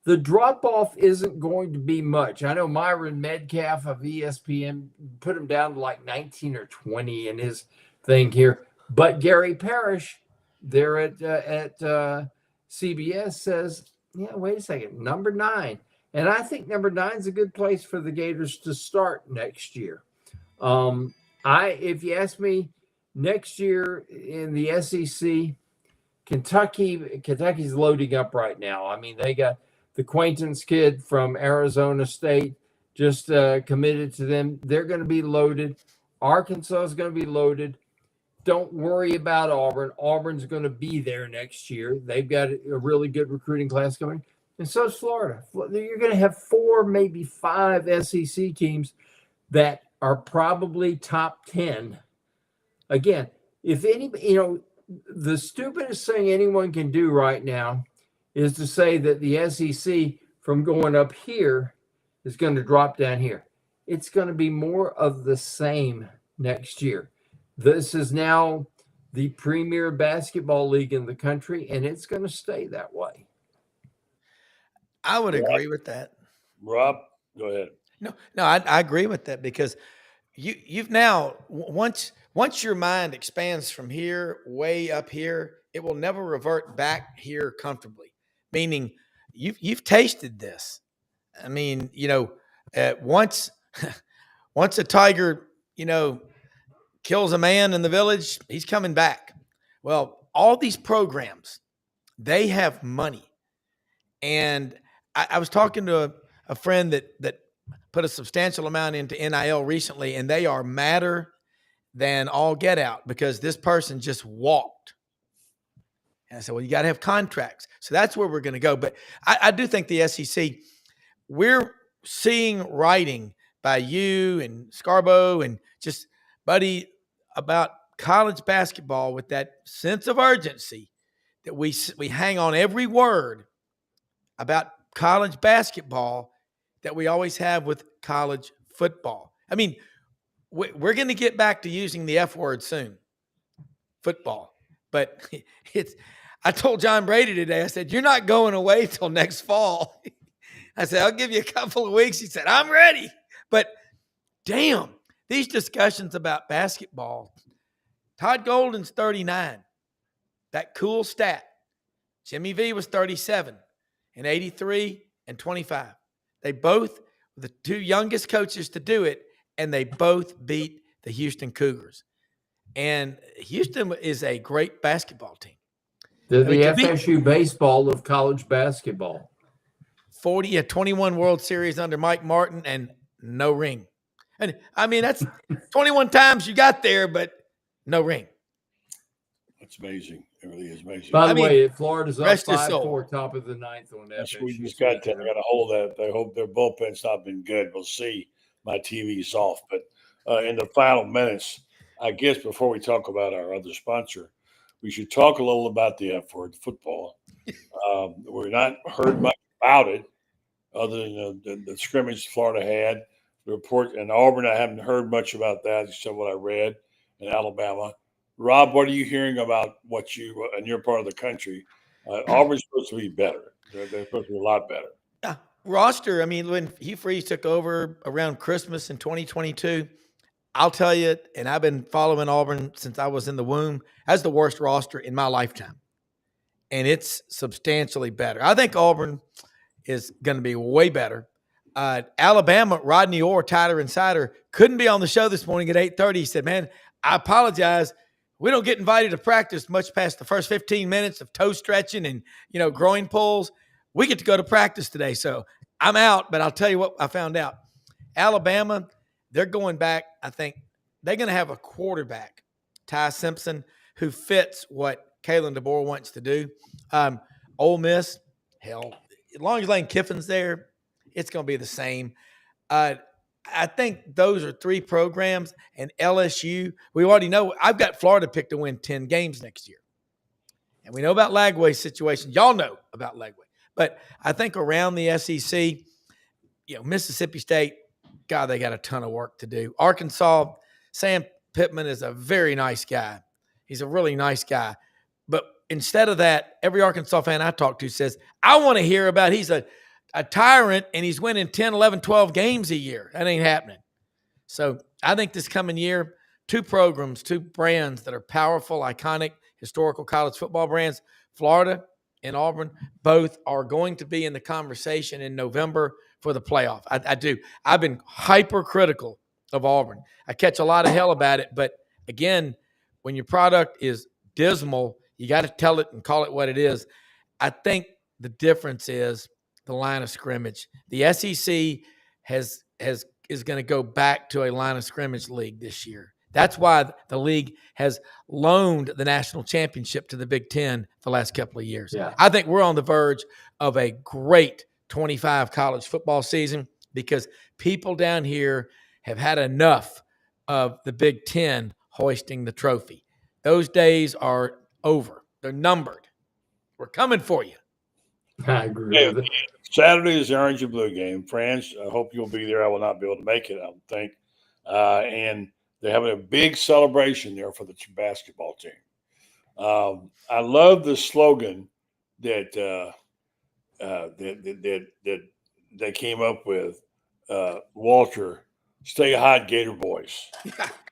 The drop-off isn't going to be much. I know Myron Metcalf of ESPN put him down to like 19 or 20 in his thing here. But Gary Parrish there at CBS says, yeah, wait a second, number 9. And I think number 9 is a good place for the Gators to start next year. If you ask me, next year in the SEC, Kentucky's loading up right now. I mean, they got the Quaintance kid from Arizona State just committed to them. They're going to be loaded. Arkansas is going to be loaded. Don't worry about Auburn. Auburn's going to be there next year. They've got a really good recruiting class coming. And so is Florida. You're going to have 4, maybe 5 SEC teams that are probably top 10. Again, if any, the stupidest thing anyone can do right now is to say that the SEC from going up here is going to drop down here. It's going to be more of the same next year. This is now the premier basketball league in the country, and it's going to stay that way. I would agree with that. Rob, go ahead. No, I agree with that because you've now once your mind expands from here way up here, it will never revert back here comfortably. Meaning, you've tasted this. I mean, once a tiger, kills a man in the village, he's coming back. Well, all these programs, they have money, and I was talking to a friend that put a substantial amount into NIL recently, and they are madder than all get out because this person just walked. And I said, well, you got to have contracts. So that's where we're going to go. But I do think the SEC, we're seeing writing by you and Scarborough and just Buddy about college basketball with that sense of urgency that we hang on every word about college basketball that we always have with college football. I mean, we're going to get back to using the F word soon, football. But I told John Brady today, I said, you're not going away till next fall. I said, I'll give you a couple of weeks. He said, I'm ready. But damn, these discussions about basketball, Todd Golden's 39. That cool stat. Jimmy V was 37 and 83 and 25. They both were the two youngest coaches to do it, and they both beat the Houston Cougars. And Houston is a great basketball team. They're the FSU baseball of college basketball. 21 World Series under Mike Martin and no ring. And I mean, that's 21 times you got there, but no ring. That's amazing. It really is amazing. By the way, Florida's up 5-4, top of the ninth on FSU. We just got to hold that. I hope their bullpen's not been good. We'll see. My TV's off. But in the final minutes, I guess before we talk about our other sponsor, we should talk a little about the F word, football. We're not heard much about it other than the scrimmage Florida had. The report in Auburn, I haven't heard much about that except what I read in Alabama. Rob, what are you hearing about what you in your part of the country? Auburn's supposed to be better. They're supposed to be a lot better. Yeah, roster. I mean, when Hugh Freeze took over around Christmas in 2022, I'll tell you, and I've been following Auburn since I was in the womb, that's the worst roster in my lifetime. And it's substantially better. I think Auburn is going to be way better. Alabama, Rodney Orr, Tyler Insider, couldn't be on the show this morning at 8:30. He said, man, I apologize. We don't get invited to practice much past the first 15 minutes of toe stretching and, groin pulls. We get to go to practice today. So I'm out, but I'll tell you what I found out. Alabama, they're going back. I think they're going to have a quarterback, Ty Simpson, who fits what Kalen DeBoer wants to do. Ole Miss, hell, as long as Lane Kiffin's there, it's going to be the same. I think those are three programs, and LSU, we already know. I've got Florida picked to win 10 games next year. And we know about Lagway's situation. Y'all know about Lagway. But I think around the SEC, Mississippi State, God, they got a ton of work to do. Arkansas, Sam Pittman is a very nice guy. He's a really nice guy. But instead of that, every Arkansas fan I talk to says, I want to hear about he's a tyrant and he's winning 10, 11, 12 games a year. That ain't happening. So I think this coming year, two programs, two brands that are powerful, iconic, historical college football brands, Florida and Auburn, both are going to be in the conversation in November for the playoff. I do. I've been hypercritical of Auburn. I catch a lot of hell about it. But again, when your product is dismal, you got to tell it and call it what it is. I think the difference is the line of scrimmage. The SEC is going to go back to a line of scrimmage league this year. That's why the league has loaned the national championship to the Big Ten the last couple of years. Yeah. I think we're on the verge of a great 25 college football season because people down here have had enough of the Big Ten hoisting the trophy. Those days are over. They're numbered. We're coming for you. I agree with it. Saturday is the Orange and Blue game. Franz, I hope you'll be there. I will not be able to make it, I don't think. And they're having a big celebration there for the basketball team. I love the slogan that they came up with. Walter, stay hot, Gator boys.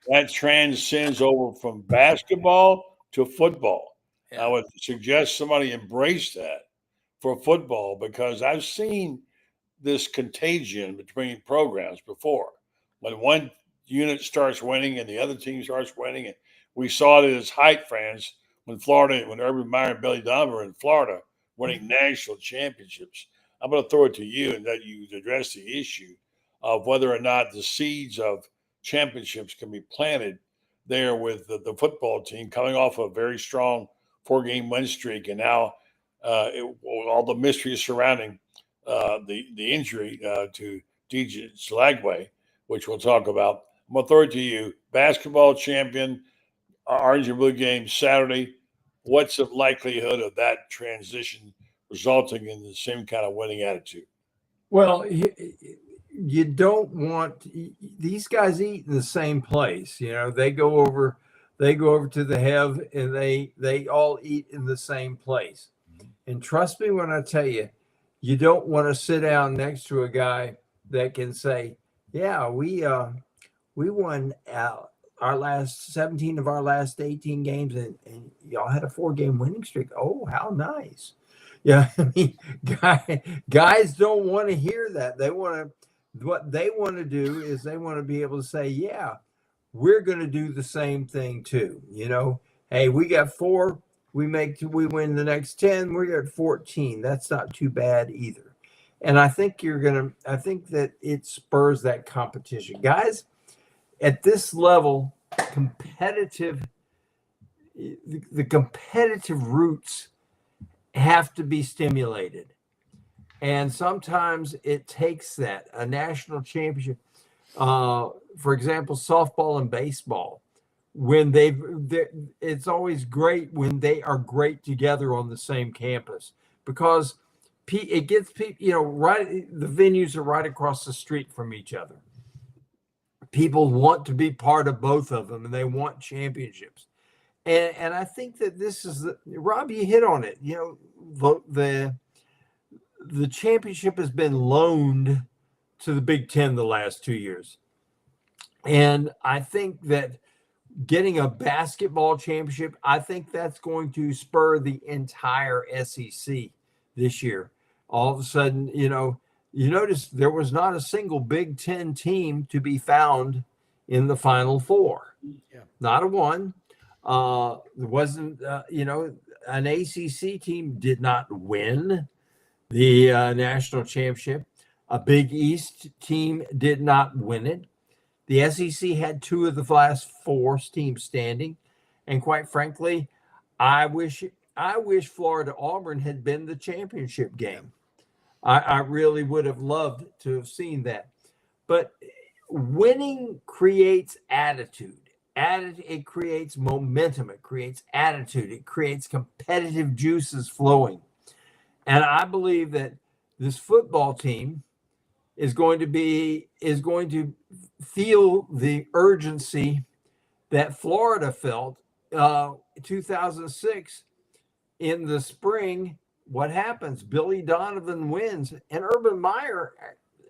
That transcends over from basketball to football. Yeah. I would suggest somebody embrace that for football because I've seen this contagion between programs before. When one unit starts winning and the other team starts winning, and we saw it at its height, Franz, when Urban Meyer and Billy Donovan were in Florida winning national championships. I'm going to throw it to you and let you address the issue of whether or not the seeds of championships can be planted there with the football team coming off a very strong 4-game win streak, and now all the mysteries surrounding the injury to DJ Lagway. which we'll talk about. I'm going to throw it to you. Basketball champion, Orange and Blue game Saturday. What's the likelihood of that transition resulting in the same kind of winning attitude? Well, you don't want these guys eat in the same place. You know, they go over to the Hev, and they all eat in the same place. And trust me when I tell you, you don't want to sit down next to a guy that can say, "Yeah, we won our last 17 of our last 18 games, and y'all had a 4-game winning streak. Oh, how nice!" Yeah, I mean, guys don't want to hear that. What they want to do is they want to be able to say, "Yeah, we're going to do the same thing too." You know, hey, we got 4. We win the next 10. We're at 14. That's not too bad either. And I think that it spurs that competition. Guys, at this level, the competitive roots have to be stimulated. And sometimes it takes that. A national championship, for example, softball and baseball, when it's always great when they are great together on the same campus, because it gets people, you know, right. The venues are right across the street from each other. People want to be part of both of them, and they want championships. And I think that this is Rob, you hit on it. You know, the championship has been loaned to the Big Ten the last 2 years. And I think that getting a basketball championship, I think that's going to spur the entire SEC this year. All of a sudden, you know, you notice there was not a single Big Ten team to be found in the Final Four. Yeah. Not a one. There wasn't, you know, an ACC team did not win the national championship. A Big East team did not win it. The SEC had 2 of the last 4 teams standing. And quite frankly, I wish Florida Auburn had been the championship game. I really would have loved to have seen that. But winning creates attitude. It creates momentum. It creates attitude. It creates competitive juices flowing. And I believe that this football team is going to feel the urgency that Florida felt 2006 in the spring. What happens? Billy Donovan wins, and Urban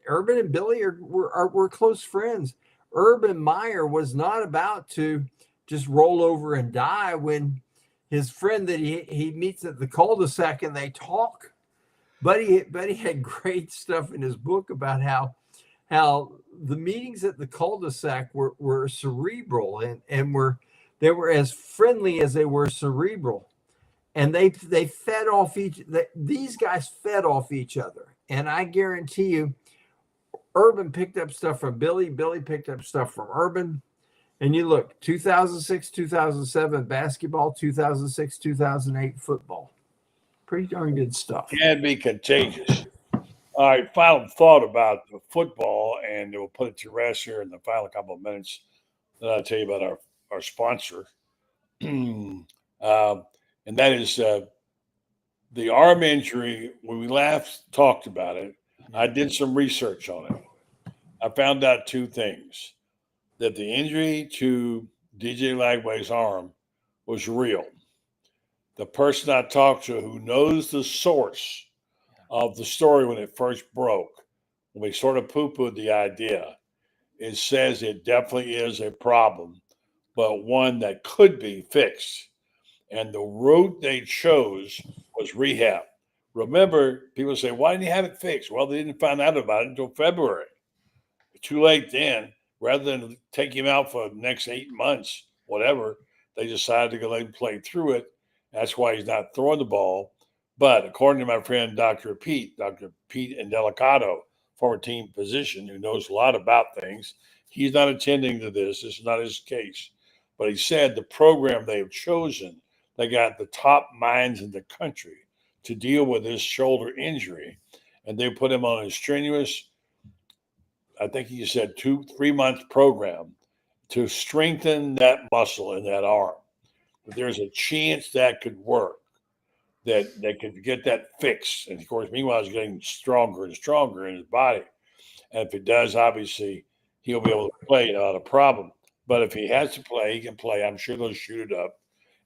and Billy were close friends. Urban Meyer was not about to just roll over and die when his friend that he meets at the cul-de-sac and they talk. Buddy had great stuff in his book about how the meetings at the cul-de-sac were cerebral and they were as friendly as they were cerebral. And they fed off these guys fed off each other. And I guarantee you, Urban picked up stuff from Billy. Billy picked up stuff from Urban. And you look, 2006, 2007 basketball, 2006, 2008 football. Pretty darn good stuff. Can be contagious. All right, final thought about the football, and we'll put it to rest here in the final couple of minutes. Then I'll tell you about our sponsor. And that is the arm injury. When we last talked about it, I did some research on it. I found out 2 things. That the injury to DJ Lagway's arm was real. The person I talked to who knows the source of the story when it first broke, when we sort of poo-pooed the idea, it says it definitely is a problem, but one that could be fixed. And the route they chose was rehab. Remember, people say, why didn't you have it fixed? Well, they didn't find out about it until February. Too late then. Rather than take him out for the next 8 months, whatever, they decided to go let him play through it. That's why he's not throwing the ball. But according to my friend, Dr. Pete Indelicato, former team physician who knows a lot about things, he's not attending to this. This is not his case. But he said the program they have chosen, they got the top minds in the country to deal with this shoulder injury. And they put him on a strenuous I think you said 2-3 month program to strengthen that muscle in that arm. But there's a chance that could work, that they could get that fixed. And of course, meanwhile, he's getting stronger and stronger in his body. And if it does, obviously, he'll be able to play without a problem. But if he has to play, he can play. I'm sure they'll shoot it up.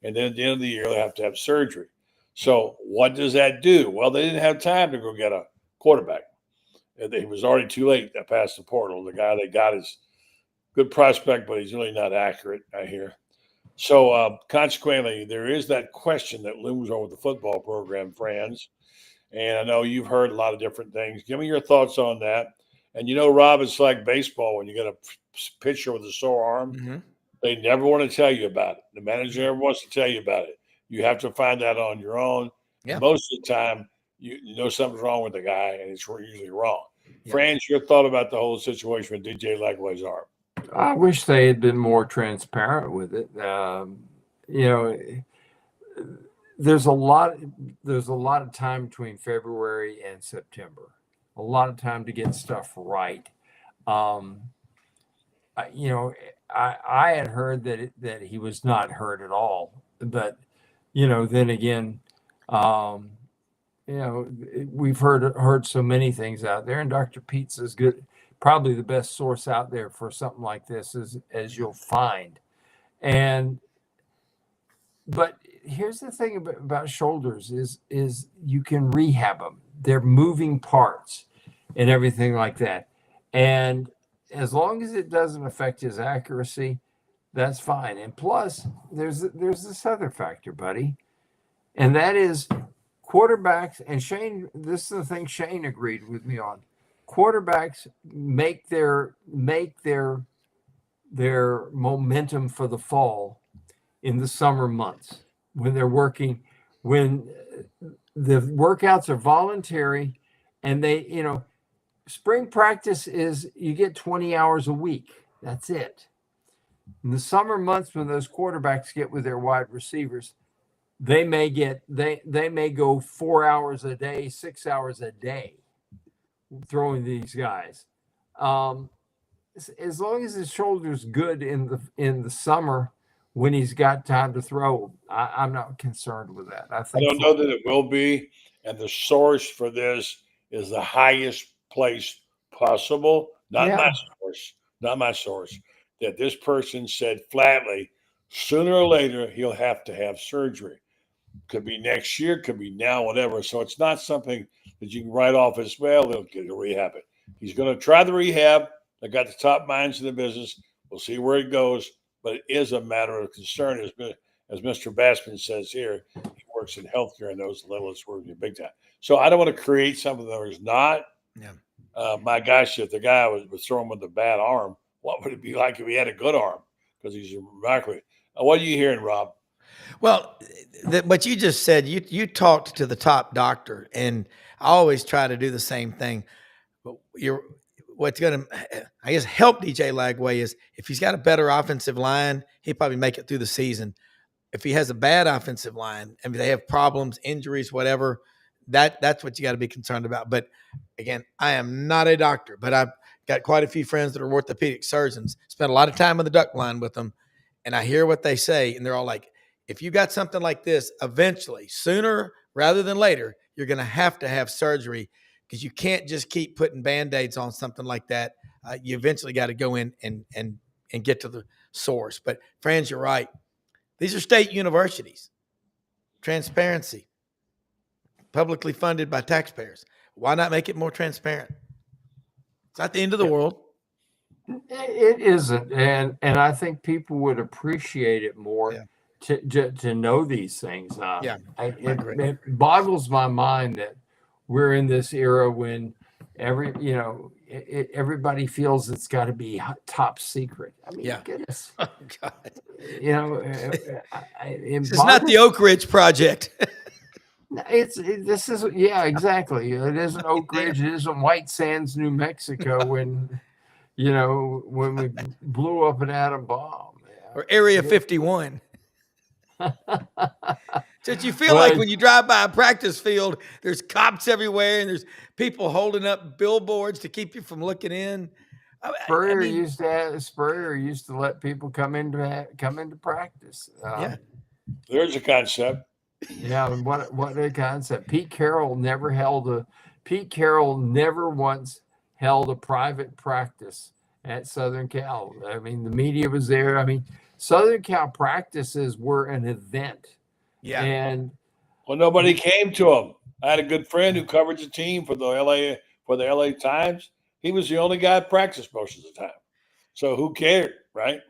And then at the end of the year, they'll have to have surgery. So what does that do? Well, they didn't have time to go get a quarterback. It was already too late to pass the portal. The guy they got is good prospect, but he's really not accurate, I hear. So consequently, there is that question that looms over the football program, Franz. And I know you've heard a lot of different things. Give me your thoughts on that. And you know, Rob, it's like baseball. When you get a pitcher with a sore arm, they never want to tell you about it. The manager never wants to tell you about it. You have to find that on your own. Yeah. Most of the time, you know something's wrong with the guy, and it's usually wrong. Yeah. Franz, your thought about the whole situation with DJ Lagway's arm? I wish they had been more transparent with it. You know, there's a lot of time between February and September. A lot of time to get stuff right. You know, I had heard that he was not hurt at all, but you know, then again, you know, we've heard so many things out there, and Dr. Pete's is good, probably the best source out there for something like this as you'll find. But here's the thing about shoulders is you can rehab them. They're moving parts and everything like that. And as long as it doesn't affect his accuracy, that's fine. And plus, there's this other factor, buddy, and that is quarterbacks. And Shane, this is the thing Shane agreed with me on. Quarterbacks make their momentum for the fall in the summer months when they're working, when the workouts are voluntary, and they, you know, spring practice is you get 20 hours a week. That's it. In the summer months, when those quarterbacks get with their wide receivers, they may go 4 hours a day, 6 hours a day throwing these guys. As long as his shoulder's good in the summer when he's got time to throw, I'm not concerned with that. I don't know that it will be, and the source for this is the highest place possible. Not my source. That this person said flatly, sooner or later he'll have to have surgery. Could be next year, could be now, whatever. So it's not something that you can write off as, well, they'll get to rehab it. He's going to try the rehab. They got the top minds in the business. We'll see where it goes. But it is a matter of concern, as Mr. Bassman says here. He works in healthcare and knows the level it's working big time. So I don't want to create something that is not. Yeah. My gosh, if the guy was throwing with a bad arm, what would it be like if he had a good arm? Because he's remarkable. What are you hearing, Rob? Well, what you just said, you talked to the top doctor, and I always try to do the same thing. But what's going to, I guess, help DJ Lagway is if he's got a better offensive line, he'll probably make it through the season. If he has a bad offensive line and they have problems, injuries, whatever, that's what you got to be concerned about. But again, I am not a doctor, but I've got quite a few friends that are orthopedic surgeons, spent a lot of time on the duck line with them, and I hear what they say, and they're all like, if you got something like this, eventually, sooner rather than later, you're going to have surgery, because you can't just keep putting Band-Aids on something like that. You eventually got to go in and get to the source. But Franz, you're right. These are state universities. Transparency. Publicly funded by taxpayers. Why not make it more transparent? It's not the end of the world. It isn't. And I think people would appreciate it more. Yeah. To know these things. It boggles my mind that we're in this era when everybody feels it's got to be top secret. I mean, goodness. Oh, God. It's not the Oak Ridge Project. This is exactly. It isn't Oak Ridge. It isn't White Sands, New Mexico, when we blew up an atom bomb. Or Area 51. So you feel like when you drive by a practice field, there's cops everywhere and there's people holding up billboards to keep you from looking in. Spurrier used to let people come into practice. Yeah. There's a concept. Yeah, and what a concept. Pete Carroll never once held a private practice at Southern Cal. I mean, the media was there. I mean, Southern Cal practices were an event. Yeah. And Well, nobody came to him. I had a good friend who covered the team for the LA Times. He was the only guy at practice most of the time. So who cared, right?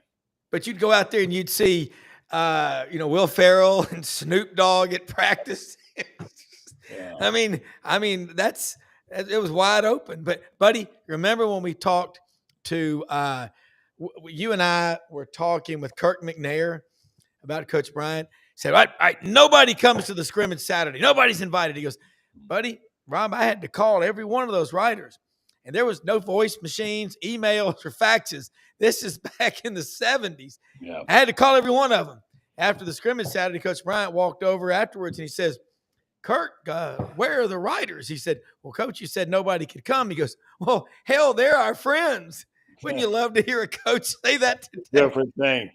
But you'd go out there and you'd see, Will Ferrell and Snoop Dogg at practice. Yeah. I mean, it was wide open. But buddy, remember when we talked to you and I were talking with Kirk McNair about Coach Bryant? He said, all right, nobody comes to the scrimmage Saturday. Nobody's invited. He goes, buddy, Rob, I had to call every one of those writers. And there was no voice machines, emails, or faxes. This is back in the 70s. Yeah. I had to call every one of them. After the scrimmage Saturday, Coach Bryant walked over afterwards and he says, Kirk, where are the writers? He said, well, Coach, you said nobody could come. He goes, well, hell, they're our friends. Wouldn't you love to hear a coach say that today? Different thing.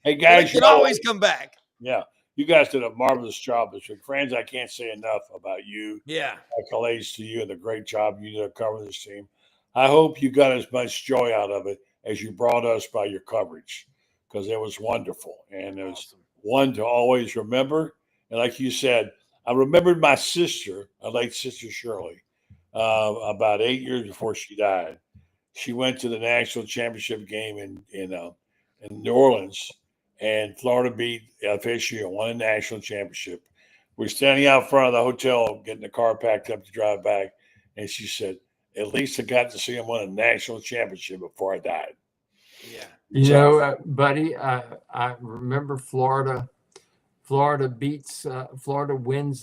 Hey, guys. You can always come back. Yeah. You guys did a marvelous job this week. Friends, I can't say enough about you. Yeah. Accolades to you and the great job you did covering this team. I hope you got as much joy out of it as you brought us by your coverage, because it was wonderful. And it was one to always remember. And like you said, I remembered my sister, my late sister Shirley, about 8 years before she died. She went to the national championship game in New Orleans, and Florida beat FSU and won a national championship. We're standing out front of the hotel, getting the car packed up to drive back, and she said, at least I got to see him win a national championship before I died. Yeah. Buddy, I remember Florida wins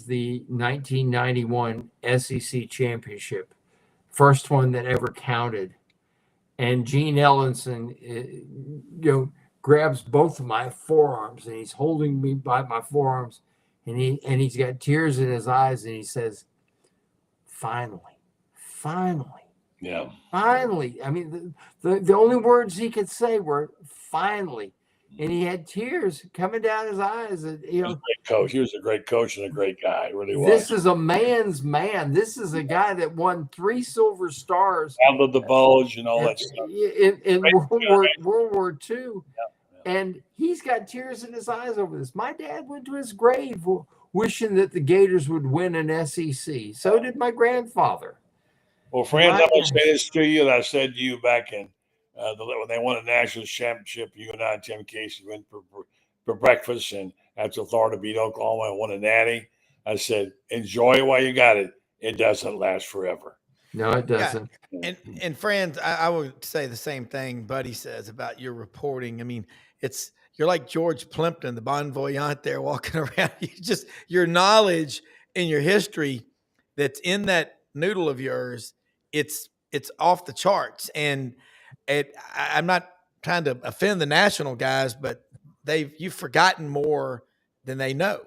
the 1991 SEC championship, first one that ever counted. And Gene Ellenson, grabs both of my forearms and he's holding me by my forearms, and he's got tears in his eyes, and he says, finally. Yeah. Finally. I mean, the only words he could say were finally. And he had tears coming down his eyes. And, He was a great coach. He was a great coach and a great guy. He really was. This is a man's man. This is a guy that won 3 silver stars. Out of the bulge and all that stuff. In World War II. Yeah. And he's got tears in his eyes over this. My dad went to his grave wishing that the Gators would win an SEC. So did my grandfather. Well, friends, I'm going to say this to you that I said to you back in when they won a national championship. You and I and Tim Casey went for breakfast, and after Florida beat Oklahoma and won a Natty, I said, enjoy it while you got it. It doesn't last forever. No, it doesn't. Yeah. And friends, I would say the same thing Buddy says about your reporting. I mean, you're like George Plimpton, the bon voyant there walking around. Your knowledge and your history that's in that noodle of yours, it's off the charts. And I'm not trying to offend the national guys, but you've forgotten more than they know.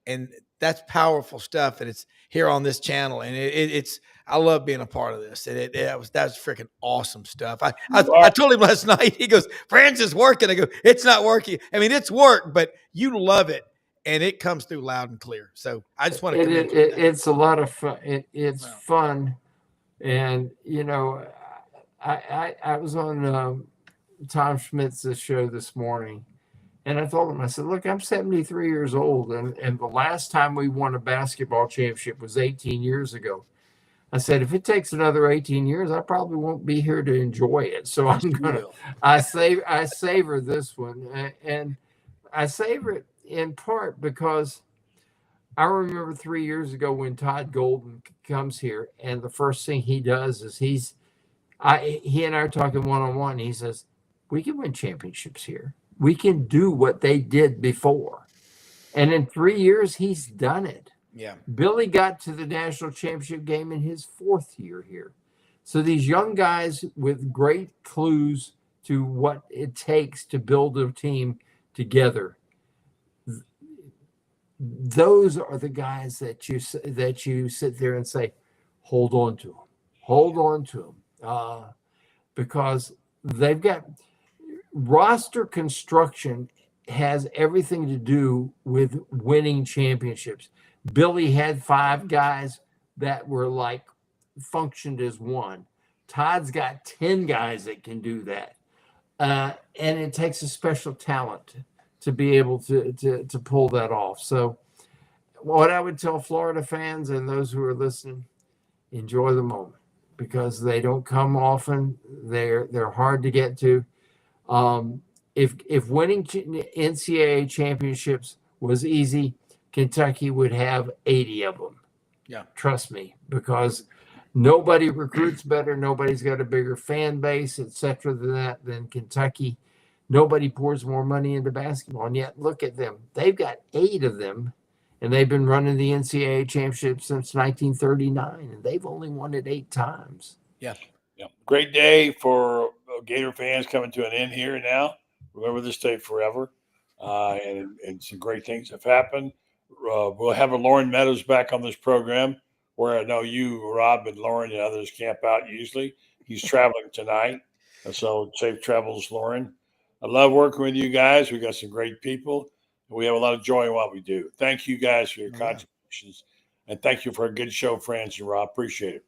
And that's powerful stuff. And it's here on this channel. And I love being a part of this. And that's freaking awesome stuff. I told him last night, he goes, Franz is working. I go, it's not working. I mean, it's work, but you love it. And it comes through loud and clear. So I just want to commend you. It's a lot of fun. It's fun. And, I was on Tom Schmitz's show this morning, and I told him, I said, look, I'm 73 years old, and the last time we won a basketball championship was 18 years ago. I said, if it takes another 18 years, I probably won't be here to enjoy it. So I savor this one, and I savor it in part because I remember 3 years ago when Todd Golden comes here, and the first thing he does is he and I are talking one-on-one. He says, we can win championships here. We can do what they did before. And in 3 years, he's done it. Yeah. Billy got to the national championship game in his 4th year here. So these young guys with great clues to what it takes to build a team together, those are the guys that you sit there and say, hold on to them. because they've got roster construction has everything to do with winning championships. Billy had 5 guys that were like functioned as one. Todd's got 10 guys that can do that. And it takes a special talent to be able to pull that off. So what I would tell Florida fans and those who are listening, enjoy the moment because they don't come often. They're hard to get to. If winning NCAA championships was easy, Kentucky would have 80 of them. Yeah. Trust me, because nobody recruits better. Nobody's got a bigger fan base, etc. than Kentucky. Nobody pours more money into basketball. And yet, look at them. They've got 8 of them, and they've been running the NCAA championship since 1939, and they've only won it 8 times. Yeah. Yeah. Great day for Gator fans coming to an end here now. Remember this day forever. And some great things have happened. We'll have a Lauren Meadows back on this program, where I know you, Rob, and Lauren and others camp out usually. He's traveling tonight. So safe travels, Lauren. I love working with you guys. We got some great people. We have a lot of joy in what we do. Thank you guys for your contributions. And thank you for a good show, Franz and Rob. Appreciate it.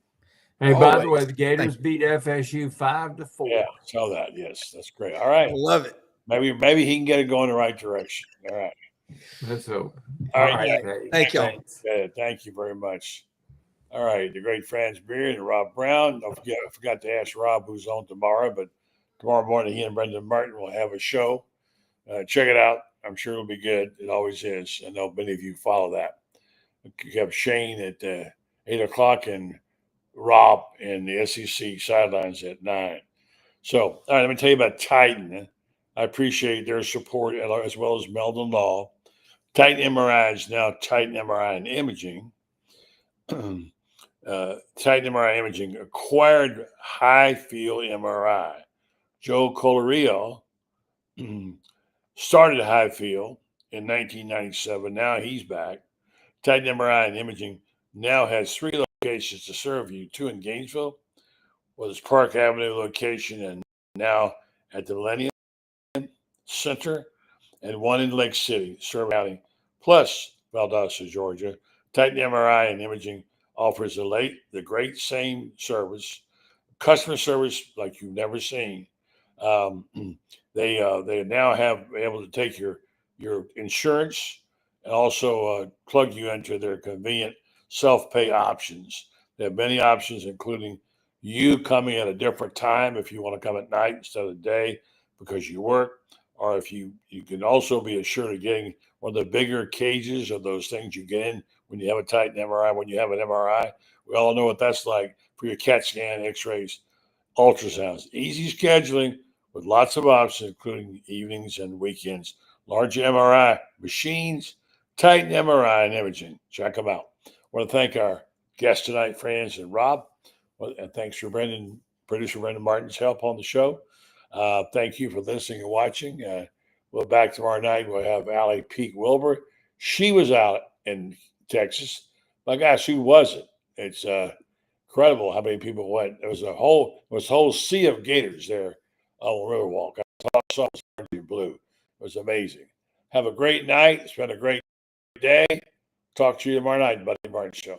Hey, Always. by the way, the Gators beat FSU 5-4. Yeah, saw that. Yes, that's great. All right. I love it. Maybe he can get it going the right direction. All right. Let's hope. All right. Yeah. Thank y'all. Thank you very much. All right. The great Franz Beard and Rob Browne. Don't forget, I forgot to ask Rob who's on tomorrow, but tomorrow morning he and Brendan Martin will have a show. Check it out. I'm sure it'll be good. It always is. I know many of you follow that. You have Shane at 8 o'clock and Rob in the SEC Sidelines at 9. So, all right, let me tell you about Titan. I appreciate their support as well as Meldon Law. Titan MRI is now Titan MRI and Imaging. Titan MRI Imaging acquired High Field MRI. Joe Colorio started High Field in 1997. Now he's back. Titan MRI and Imaging now has 3 locations to serve you, 2 in Gainesville, with its Park Avenue location, and now at the Millennium Center, and 1 in Lake City, Service County, plus Valdosta, Georgia. Titan MRI and Imaging offers the great same service, customer service like you've never seen. They now have able to take your insurance and also plug you into their convenient self-pay options. They have many options, including you coming at a different time if you want to come at night instead of day because you work, or if you can also be assured of getting one of the bigger cages of those things you get in when you have a Titan MRI, when you have an MRI. We all know what that's like for your CAT scan, x-rays, ultrasounds. Easy scheduling with lots of options, including evenings and weekends. Large MRI machines, Titan MRI and Imaging. Check them out. I want to thank our guests tonight, Franz and Rob. And thanks for producer Brendan Martin's help on the show. Thank you for listening and watching. We'll be back tomorrow night. We'll have Allie Peak Wilbur. She was out in Texas. My gosh, who was it? It's incredible how many people went. There was a whole sea of Gators there on Riverwalk. I saw it was blue. It was amazing. Have a great night. It's been a great day. Talk to you tomorrow night, Buddy Martin Show.